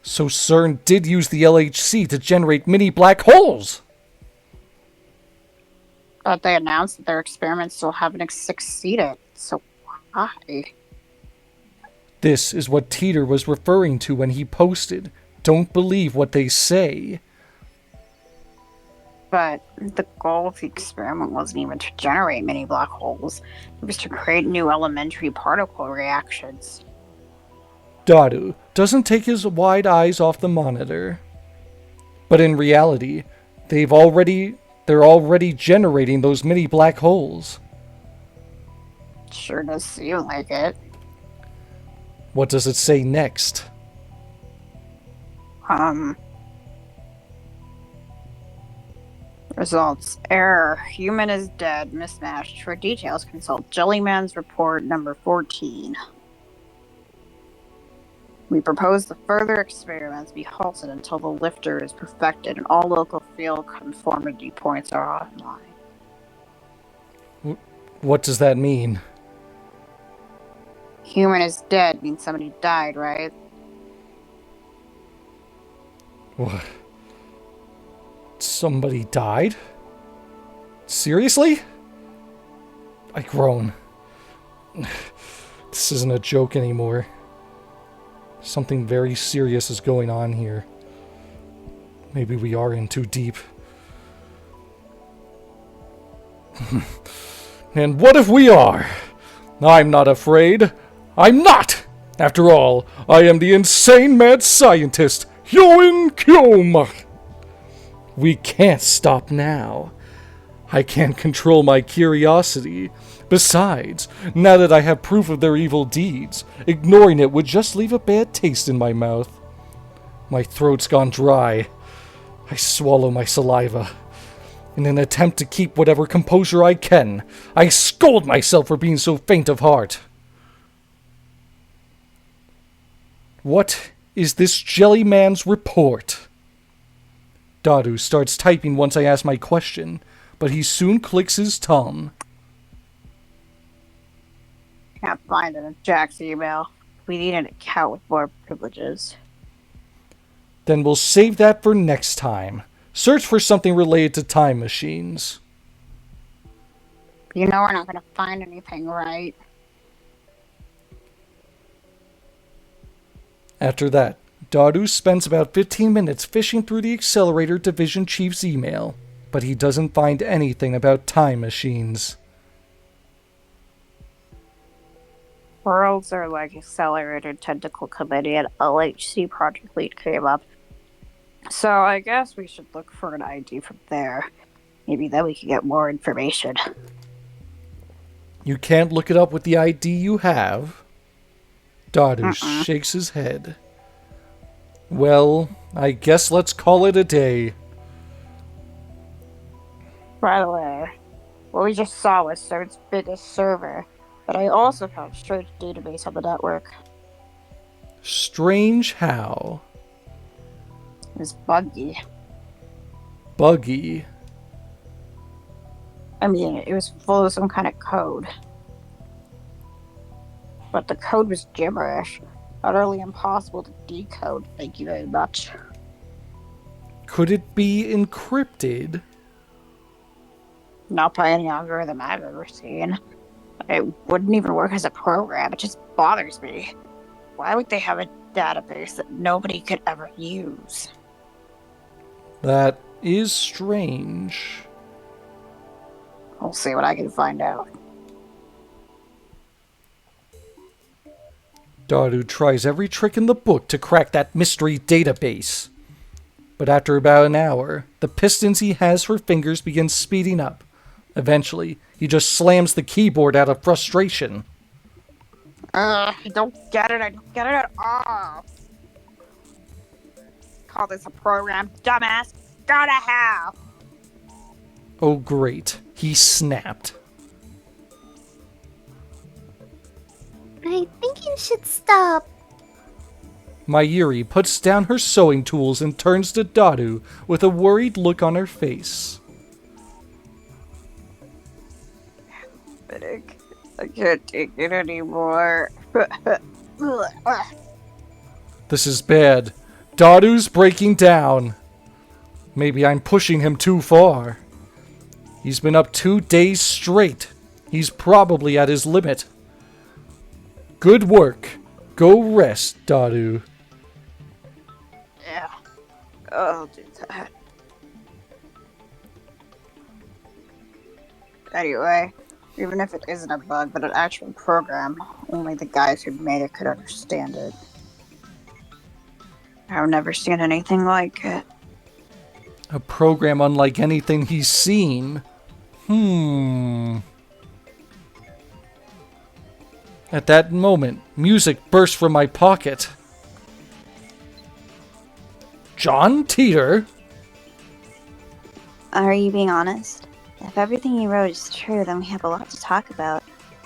So CERN did use the LHC to generate mini black holes. But they announced that their experiments still haven't succeeded, so why? This is what Titor was referring to when he posted, "Don't believe what they say." But the goal of the experiment wasn't even to generate mini black holes. It was to create new elementary particle reactions. Daru doesn't take his wide eyes off the monitor. But in reality, they're already generating those mini black holes. Sure does seem like it. What does it say next? Results. Error. Human is dead. Mismatched. For details, consult Jellyman's report number 14. We propose the further experiments be halted until the lifter is perfected and all local field conformity points are online. What does that mean? Human is dead means somebody died, right? What? Somebody died? Seriously? I groan. This isn't a joke anymore. Something very serious is going on here. Maybe we are in too deep. And what if we are? I'm not afraid. I'm not! After all, I am the insane mad scientist, Hyoin Kyoma. We can't stop now. I can't control my curiosity. Besides, now that I have proof of their evil deeds, ignoring it would just leave a bad taste in my mouth. My throat's gone dry. I swallow my saliva. In an attempt to keep whatever composure I can, I scold myself for being so faint of heart. What is this jelly man's report? Daru starts typing once I ask my question, but he soon clicks his tongue. Can't find it in Jack's email. We need an account with more privileges. Then we'll save that for next time. Search for something related to time machines. You know we're not going to find anything, right? After that, Daru spends about 15 minutes fishing through the Accelerator Division Chief's email, but he doesn't find anything about time machines. Worlds are like Accelerator Tentacle Committee and LHC Project Lead came up. So I guess we should look for an ID from there. Maybe then we can get more information. You can't look it up with the ID you have? Daru shakes his head. Well, I guess let's call it a day. By the way, what we just saw was CERN's biggest server, but I also found a strange database on the network. Strange how? It was buggy. Buggy? I mean, it was full of some kind of code. But the code was gibberish. Utterly impossible to decode. Thank you very much. Could it be encrypted? Not by any algorithm I've ever seen. It wouldn't even work as a program. It just bothers me. Why would they have a database that nobody could ever use? That is strange. I'll see what I can find out. Daru tries every trick in the book to crack that mystery database. But after about an hour, the pistons he has for fingers begin speeding up. Eventually, he just slams the keyboard out of frustration. I don't get it. I don't get it at all. Call this a program, dumbass. Go to hell. Oh great, he snapped. I think you should stop. Mayuri puts down her sewing tools and turns to Daru with a worried look on her face. I can't take it anymore. This is bad. Daru's breaking down. Maybe I'm pushing him too far. He's been up 2 days straight. He's probably at his limit. Good work. Go rest, Daru. Yeah, I'll do that. Anyway, even if it isn't a bug, but an actual program, only the guys who made it could understand it. I've never seen anything like it. A program unlike anything he's seen. At that moment, music burst from my pocket. John Titor? Are you being honest? If everything you wrote is true, then we have a lot to talk about,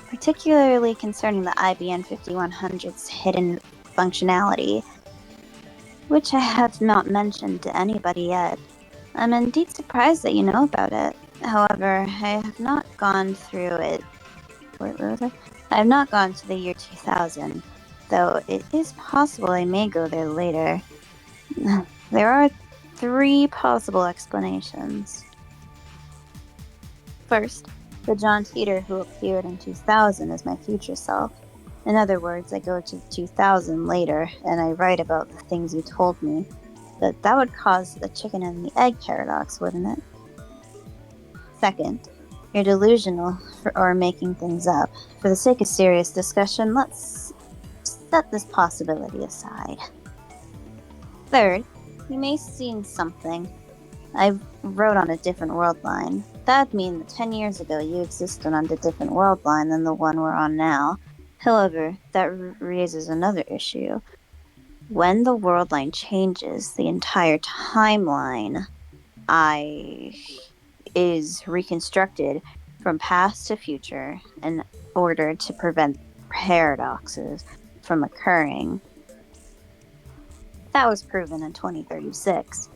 particularly concerning the IBM 5100's hidden functionality, which I have not mentioned to anybody yet. I'm indeed surprised that you know about it. However, I have not gone through it. Where was I? I have not gone to the year 2000, though it is possible I may go there later. There are 3 possible explanations. First, the John Titor who appeared in 2000 is my future self. In other words, I go to 2000 later, and I write about the things you told me. But that would cause the chicken and the egg paradox, wouldn't it? Second, you're delusional or making things up. For the sake of serious discussion, let's set this possibility aside. Third, you may have seen something. I wrote on a different world line. That'd mean that 10 years ago you existed on a different world line than the one we're on now. However, that raises another issue. When the world line changes, the entire timeline is reconstructed from past to future in order to prevent paradoxes from occurring. That was proven in 2036.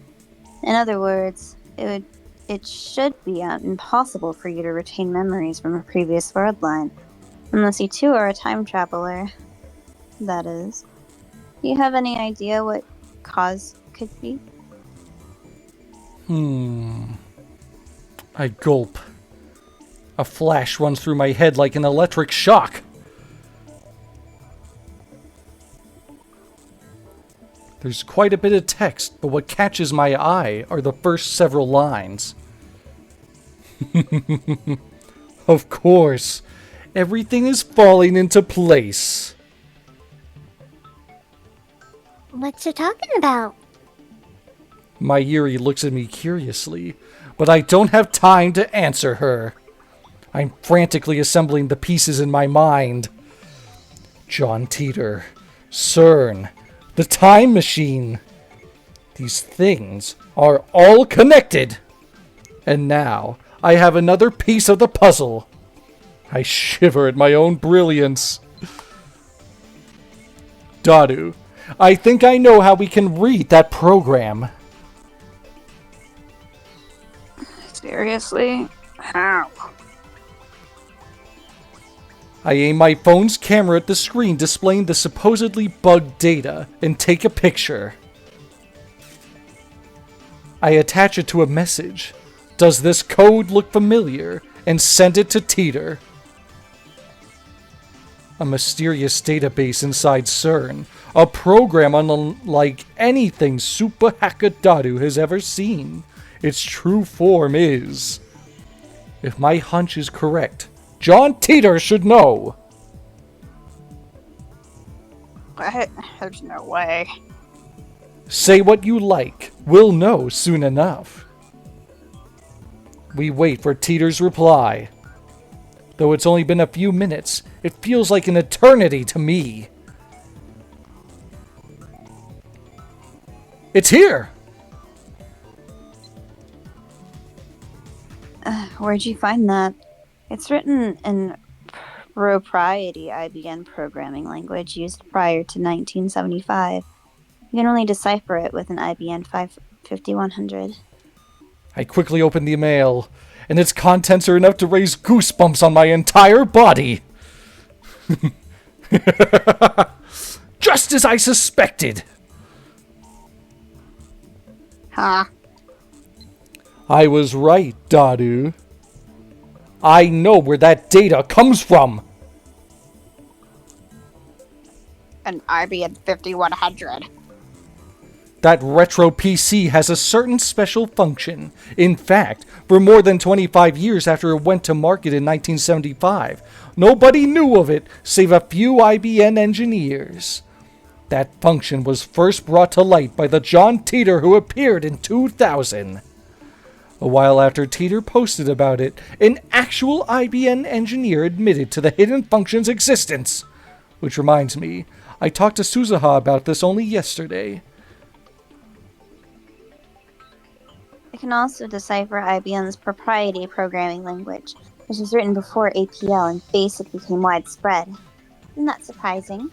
In other words, it should be impossible for you to retain memories from a previous world line, unless you too are a time traveler. That is. Do you have any idea what cause could be? I gulp. A flash runs through my head like an electric shock. There's quite a bit of text, but what catches my eye are the first several lines. Of course, everything is falling into place. What you talking about? Mayuri looks at me curiously, but I don't have time to answer her. I'm frantically assembling the pieces in my mind. John Titor, SERN, the time machine. These things are all connected. And now I have another piece of the puzzle. I shiver at my own brilliance. Daru, I think I know how we can read that program. Seriously? How? I aim my phone's camera at the screen displaying the supposedly bugged data and take a picture. I attach it to a message. Does this code look familiar? And send it to Titor. A mysterious database inside CERN. A program unlike anything Muahahaha Daru has ever seen. Its true form is... If my hunch is correct, John Titor should know. What? There's no way. Say what you like. We'll know soon enough. We wait for Titor's reply. Though it's only been a few minutes, it feels like an eternity to me. It's here! Where'd you find that? It's written in propriety IBM programming language used prior to 1975. You can only decipher it with an IBM 5100. I quickly open the mail, and its contents are enough to raise goosebumps on my entire body. Just as I suspected. Huh? I was right, Daru. I know where that data comes from. An IBM 5100. That retro PC has a certain special function. In fact, for more than 25 years after it went to market in 1975, nobody knew of it save a few IBM engineers. That function was first brought to light by the John Titor who appeared in 2000. A while after Titor posted about it, an actual IBM engineer admitted to the hidden function's existence. Which reminds me, I talked to Suzuha about this only yesterday. It can also decipher IBM's proprietary programming language, which was written before APL and BASIC became widespread. Isn't that surprising?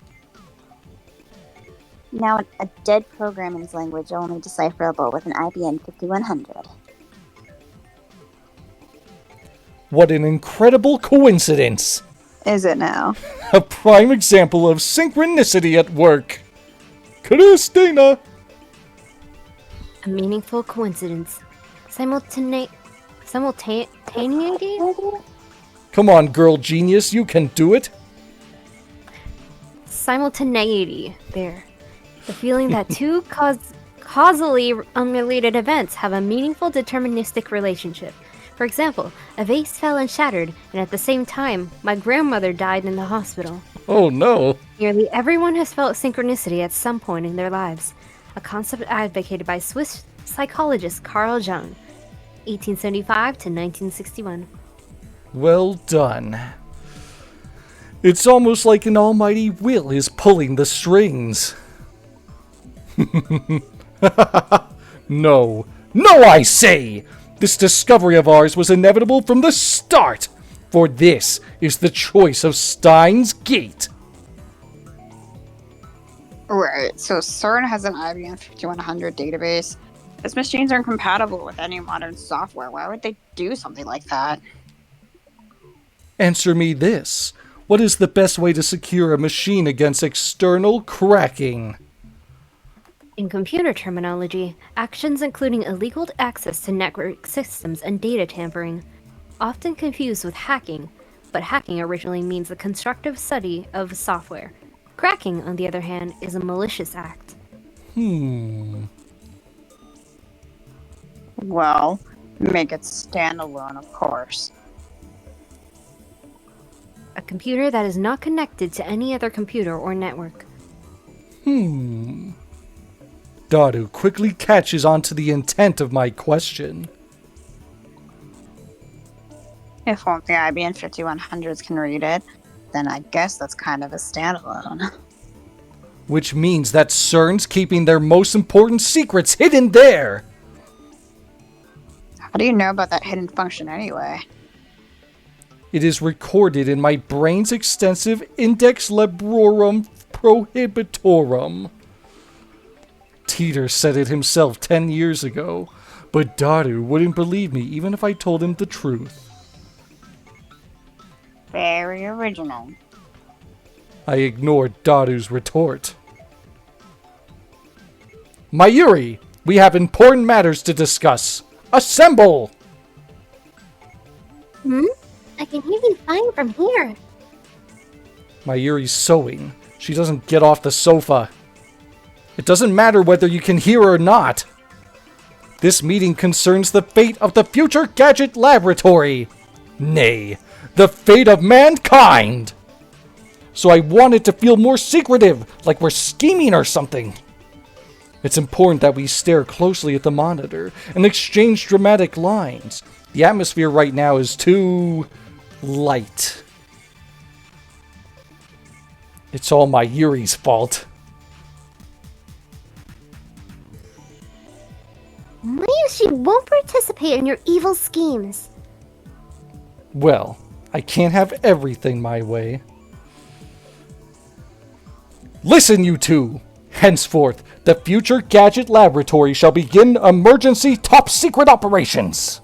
Now, a dead programming language only decipherable with an IBM 5100. What an incredible coincidence! Is it now? A prime example of synchronicity at work. Christina! A meaningful coincidence. Simultaneity? Come on, girl genius, you can do it. Simultaneity. There. The feeling that two causally unrelated events have a meaningful deterministic relationship. For example, a vase fell and shattered, and at the same time, my grandmother died in the hospital. Oh no. Nearly everyone has felt synchronicity at some point in their lives, a concept advocated by Swiss psychologist Carl Jung, 1875 to 1961. Well done. It's almost like an almighty will is pulling the strings. No. No, I say! This discovery of ours was inevitable from the start, for this is the choice of Steins Gate. Right, so CERN has an IBM 5100 database. Its machines are incompatible with any modern software. Why would they do something like that? Answer me this. What is the best way to secure a machine against external cracking? In computer terminology, actions including illegal access to network systems and data tampering, often confused with hacking, but hacking originally means the constructive study of software. Cracking, on the other hand, is a malicious act. Well, make it standalone, of course. A computer that is not connected to any other computer or network. Daru quickly catches on to the intent of my question. If only the IBM 5100s can read it, then I guess that's kind of a standalone. Which means that CERN's keeping their most important secrets hidden there. How do you know about that hidden function anyway? It is recorded in my brain's extensive Index Librorum Prohibitorum. Titor said it himself 10 years ago, but Daru wouldn't believe me even if I told him the truth. Very original. I ignored Daru's retort. Mayuri, we have important matters to discuss. Assemble! I can hear you fine from here. Mayuri's sewing. She doesn't get off the sofa. It doesn't matter whether you can hear or not. This meeting concerns the fate of the Future Gadget Laboratory. Nay, the fate of mankind. So I want it to feel more secretive, like we're scheming or something. It's important that we stare closely at the monitor and exchange dramatic lines. The atmosphere right now is too light. It's all Mayuri's fault. Mayushi won't participate in your evil schemes. Well, I can't have everything my way. Listen, you two! Henceforth, the Future Gadget Laboratory shall begin emergency top-secret operations!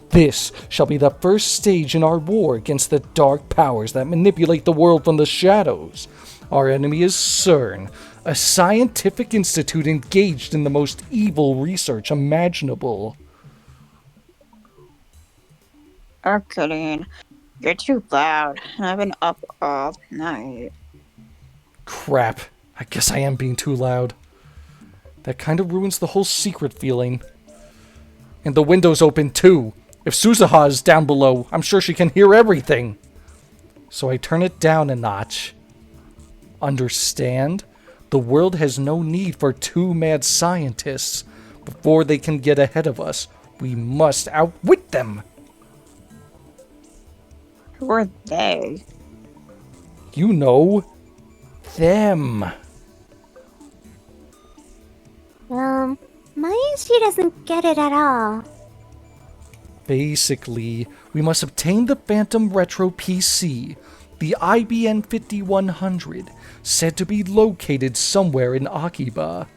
This shall be the first stage in our war against the dark powers that manipulate the world from the shadows. Our enemy is CERN, a scientific institute engaged in the most evil research imaginable. Oh, kidding. You're too loud. I've been up all night. Crap. I guess I am being too loud. That kind of ruins the whole secret feeling. And the window's open too. If Suzuha is down below, I'm sure she can hear everything. So I turn it down a notch. Understand? The world has no need for two mad scientists. Before they can get ahead of us, we must outwit them. Who are they? You know, them. She doesn't get it at all. Basically, we must obtain the Phantom Retro PC, the IBN 5100, said to be located somewhere in Akiba.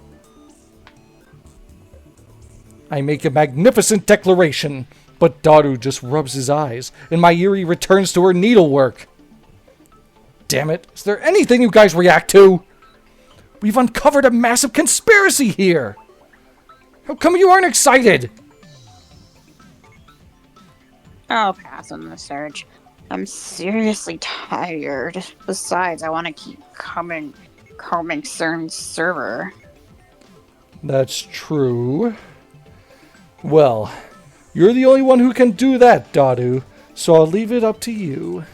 I make a magnificent declaration, but Daru just rubs his eyes, and Mayuri returns to her needlework. Damn it, is there anything you guys react to? We've uncovered a massive conspiracy here! How come you aren't excited? I'll pass on the search. I'm seriously tired. Besides, I want to keep combing CERN's server. That's true. Well, you're the only one who can do that, Daru, so I'll leave it up to you.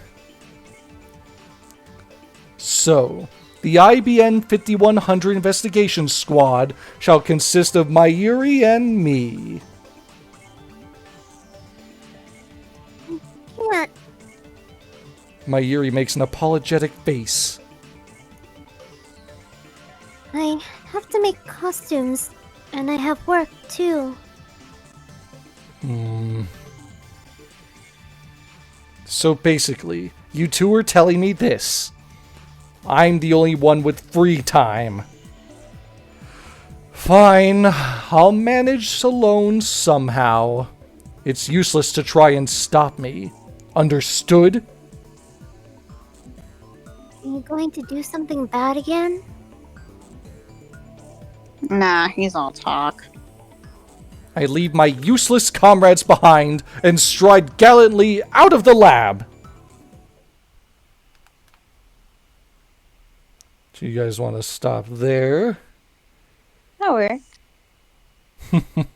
So, the IBN 5100 investigation squad shall consist of Mayuri and me. Yeah, Mayuri makes an apologetic face. I have to make costumes, and I have work too. So basically, you two are telling me this. I'm the only one with free time. Fine, I'll manage alone somehow. It's useless to try and stop me. Understood? Are you going to do something bad again? Nah, he's all talk. I leave my useless comrades behind and stride gallantly out of the lab. Do you guys want to stop there? That worked.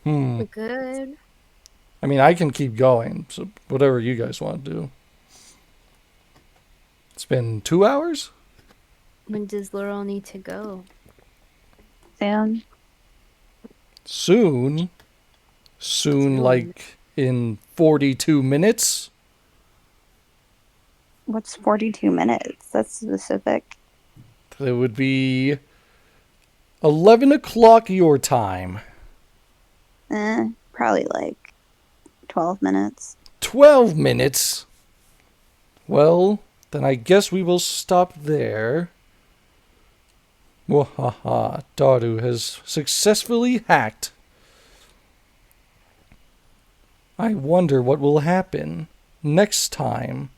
We're good. I mean, I can keep going, so whatever you guys want to do. It's been 2 hours? When does Laurel need to go? Soon. Soon? Soon, like in 42 minutes? What's 42 minutes? That's specific. It would be 11 o'clock your time. Probably like 12 minutes. 12 minutes? Well, then I guess we will stop there. Muahahaha, Daru has successfully hacked. I wonder what will happen next time.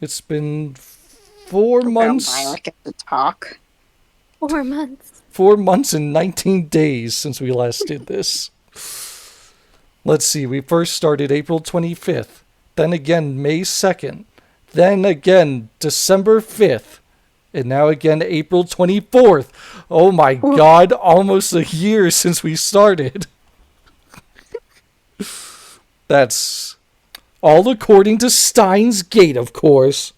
It's been 4 months. I get to talk. 4 months. 4 months and 19 days since we last did this. Let's see, we first started April 25th, then again May 2nd, then again December 5th, and now again April 24th. Oh my god, almost a year since we started. That's all according to Steins Gate, of course.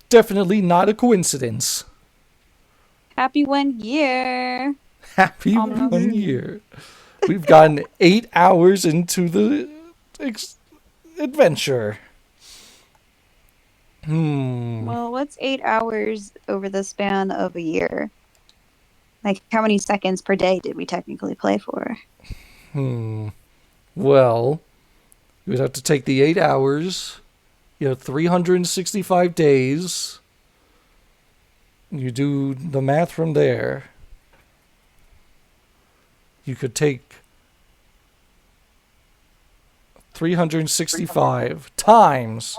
Definitely not a coincidence. Happy 1 year. Happy 1 year. We've gotten 8 hours into the adventure. Well, what's 8 hours over the span of a year? Like, how many seconds per day did we technically play for? Well, you would have to take the 8 hours, 365 days. You do the math from there. You could take 365 times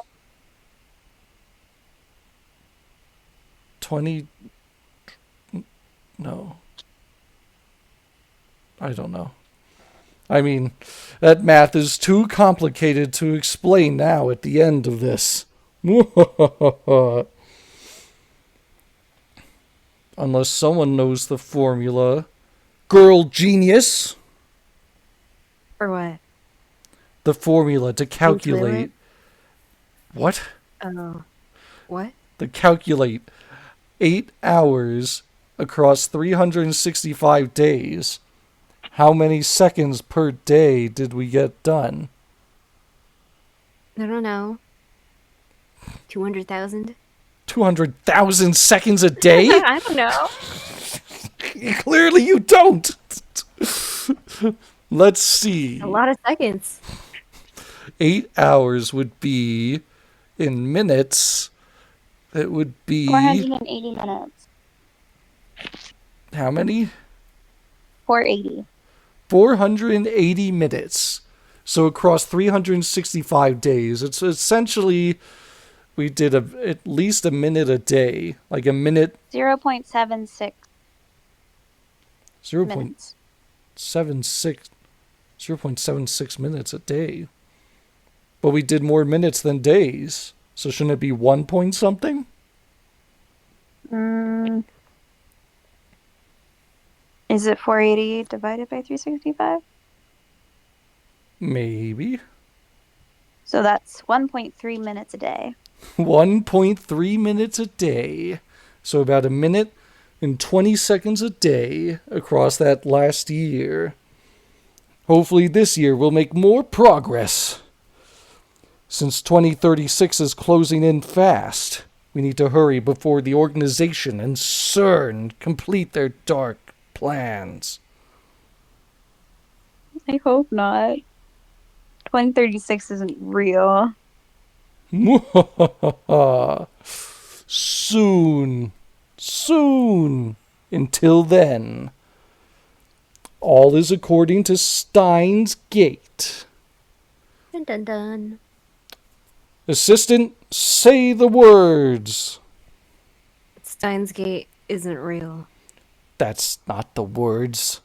20. No. I don't know. I mean, that math is too complicated to explain now at the end of this. Unless someone knows the formula. Girl genius! For what? The formula to calculate. What? Oh. What? To calculate 8 hours across 365 days. How many seconds per day did we get done? I don't know. 200,000? 200,000 seconds a day? I don't know. Clearly you don't. Let's see. A lot of seconds. 8 hours would be, in minutes, it would be... 480 minutes. How many? 480. 480 minutes. So across 365 days, it's essentially... We did at least a minute a day. Like a minute... 0.76 minutes. 0.76 minutes a day. But we did more minutes than days. So shouldn't it be 1 point something? Is it 480 divided by 365? Maybe. So that's 1.3 minutes a day. 1.3 minutes a day. So about a minute and 20 seconds a day across that last year. Hopefully this year we'll make more progress. Since 2036 is closing in fast, we need to hurry before the organization and SERN complete their dark plans. I hope not. 2036 isn't real. Soon. Soon. Until then, all is according to Steins Gate. Dun dun dun. Assistant, say the words. Steins Gate isn't real. That's not the words.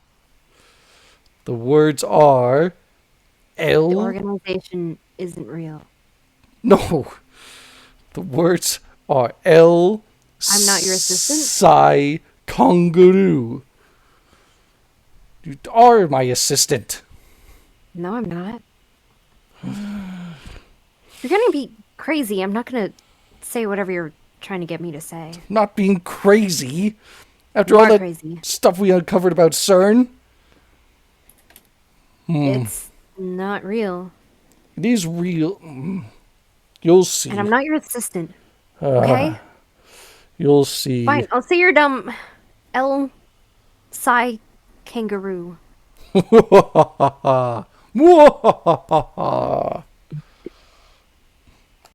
The words are The L. organization isn't real. No. The words are L. I'm not your assistant? Psy Kongroo. You are my assistant. No, I'm not. You're gonna be crazy. I'm not gonna say whatever you're trying to get me to say. Not being crazy. After You all are that crazy. stuff we uncovered about CERN. It's not real. It is real. You'll see. And I'm not your assistant. Okay? You'll see. Fine, I'll say you're dumb. Psy Kangaroo. Muahahaha.